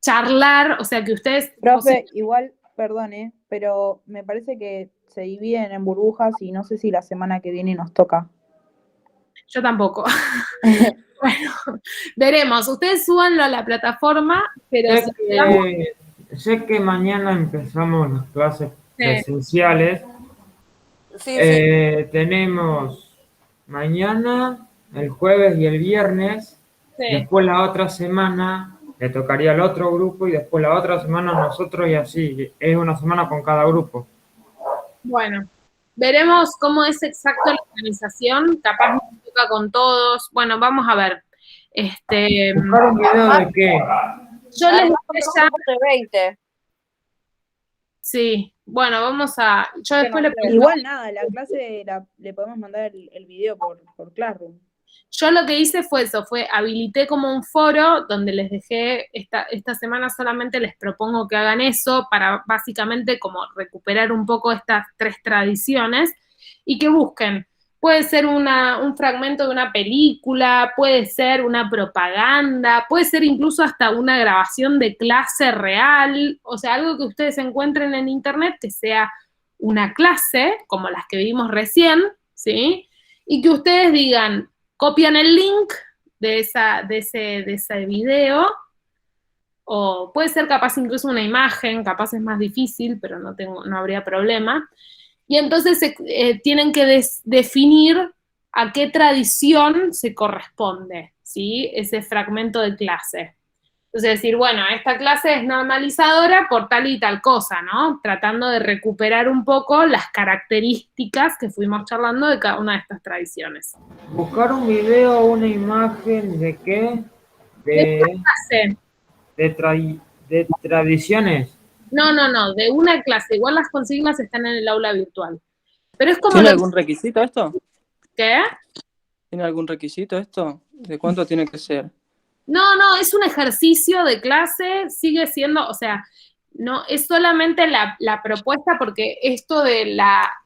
charlar, o sea, que ustedes... Profe, igual, perdone, pero me parece que se dividen en burbujas y no sé si la semana que viene nos toca. Yo tampoco. Bueno, veremos. Ustedes súbanlo a la plataforma, pero... Sé que mañana empezamos las clases presenciales. Sí. Tenemos mañana, el jueves y el viernes. Sí. Después la otra semana le tocaría al otro grupo y después la otra semana a nosotros y así. Es una semana con cada grupo. Bueno, veremos cómo es exacto la organización, capaz nos toca con todos. Bueno, vamos a ver. ¿Buscar un video de qué? Yo les Además, dije somos ya, un grupo de 20. sí, bueno, vamos a, yo después le pregunto. Igual nada, la clase le podemos mandar el video por Classroom. Yo lo que hice fue eso, habilité como un foro donde les dejé, esta semana solamente les propongo que hagan eso para básicamente como recuperar un poco estas 3 tradiciones y que busquen. Puede ser un fragmento de una película, puede ser una propaganda, puede ser incluso hasta una grabación de clase real, o sea, algo que ustedes encuentren en internet que sea una clase, como las que vimos recién, ¿sí? Y que ustedes digan, copian el link de ese video, o puede ser capaz incluso una imagen, capaz es más difícil, pero no habría problema. Y entonces tienen que definir a qué tradición se corresponde, ¿sí? Ese fragmento de clase. Entonces decir, bueno, esta clase es normalizadora por tal y tal cosa, ¿no? Tratando de recuperar un poco las características que fuimos charlando de cada una de estas tradiciones. ¿Buscar un video o una imagen de qué? De tradiciones. No, de una clase. Igual las consignas están en el aula virtual. Pero es como ¿Tiene algún requisito esto? ¿Qué? ¿Tiene algún requisito esto? ¿De cuánto tiene que ser? No, es un ejercicio de clase, sigue siendo, o sea, no, es solamente la propuesta porque esto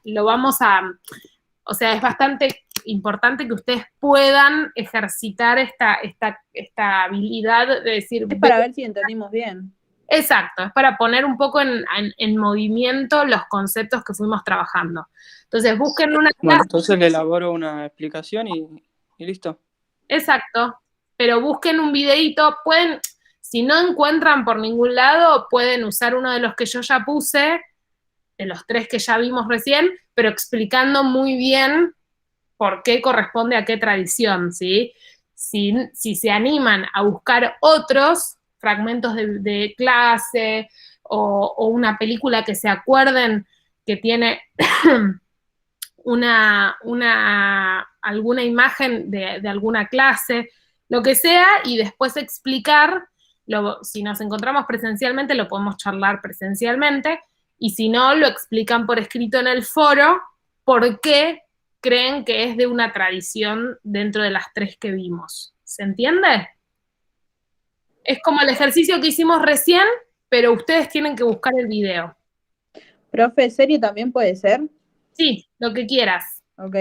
lo vamos a, o sea, es bastante importante que ustedes puedan ejercitar esta habilidad de decir... Es para ver si entendimos bien. Exacto, es para poner un poco en movimiento los conceptos que fuimos trabajando. Entonces, busquen una clase... Bueno, entonces le elaboro una explicación y listo. Exacto, pero busquen un videíto, pueden, si no encuentran por ningún lado, pueden usar uno de los que yo ya puse, de los 3 que ya vimos recién, pero explicando muy bien por qué corresponde a qué tradición, ¿sí? Si se animan a buscar otros fragmentos de clase o una película que se acuerden que tiene alguna imagen de alguna clase, lo que sea, y después explicar, si nos encontramos presencialmente, lo podemos charlar presencialmente, y si no, lo explican por escrito en el foro, por qué creen que es de una tradición dentro de las 3 que vimos. ¿Se entiende? Es como el ejercicio que hicimos recién, pero ustedes tienen que buscar el video. ¿Profe, serie también puede ser? Sí, lo que quieras. Ok.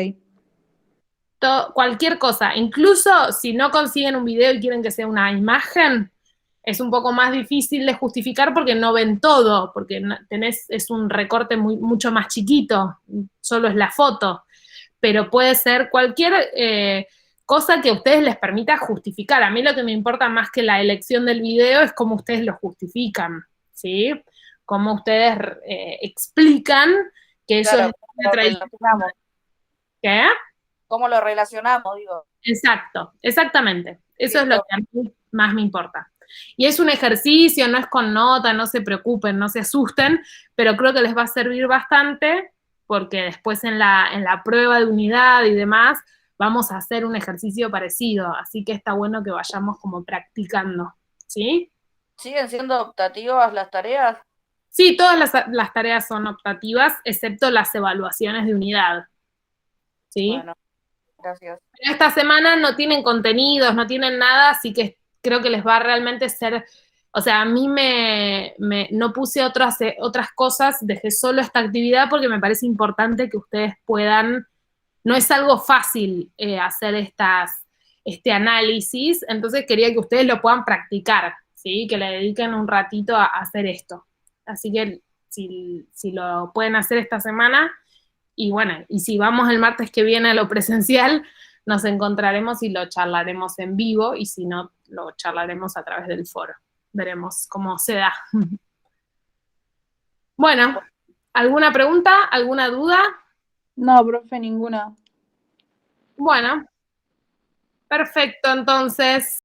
Cualquier cosa, incluso si no consiguen un video y quieren que sea una imagen, es un poco más difícil de justificar porque no ven todo, porque es un recorte mucho más chiquito, solo es la foto, pero puede ser cualquier cosa que a ustedes les permita justificar. A mí lo que me importa más que la elección del video es cómo ustedes lo justifican, ¿sí? Cómo ustedes explican que eso es una tradición. ¿Qué? ¿Cómo lo relacionamos, digo? Exacto, exactamente. Eso es lo que a mí más me importa. Y es un ejercicio, no es con nota, no se preocupen, no se asusten, pero creo que les va a servir bastante porque después en la prueba de unidad y demás vamos a hacer un ejercicio parecido, así que está bueno que vayamos como practicando, ¿sí? ¿Siguen siendo optativas las tareas? Sí, todas las tareas son optativas, excepto las evaluaciones de unidad, ¿sí? Bueno, gracias. Pero esta semana no tienen contenidos, no tienen nada, así que creo que les va a realmente ser, o sea, a mí no puse otras cosas, dejé solo esta actividad porque me parece importante que ustedes puedan, no es algo fácil hacer este análisis, entonces quería que ustedes lo puedan practicar, ¿sí? Que le dediquen un ratito a hacer esto. Así que si lo pueden hacer esta semana, y bueno, y si vamos el martes que viene a lo presencial, nos encontraremos y lo charlaremos en vivo, y si no, lo charlaremos a través del foro. Veremos cómo se da. Bueno, ¿alguna pregunta? ¿Alguna duda? No, profe, ninguna. Bueno, perfecto, entonces.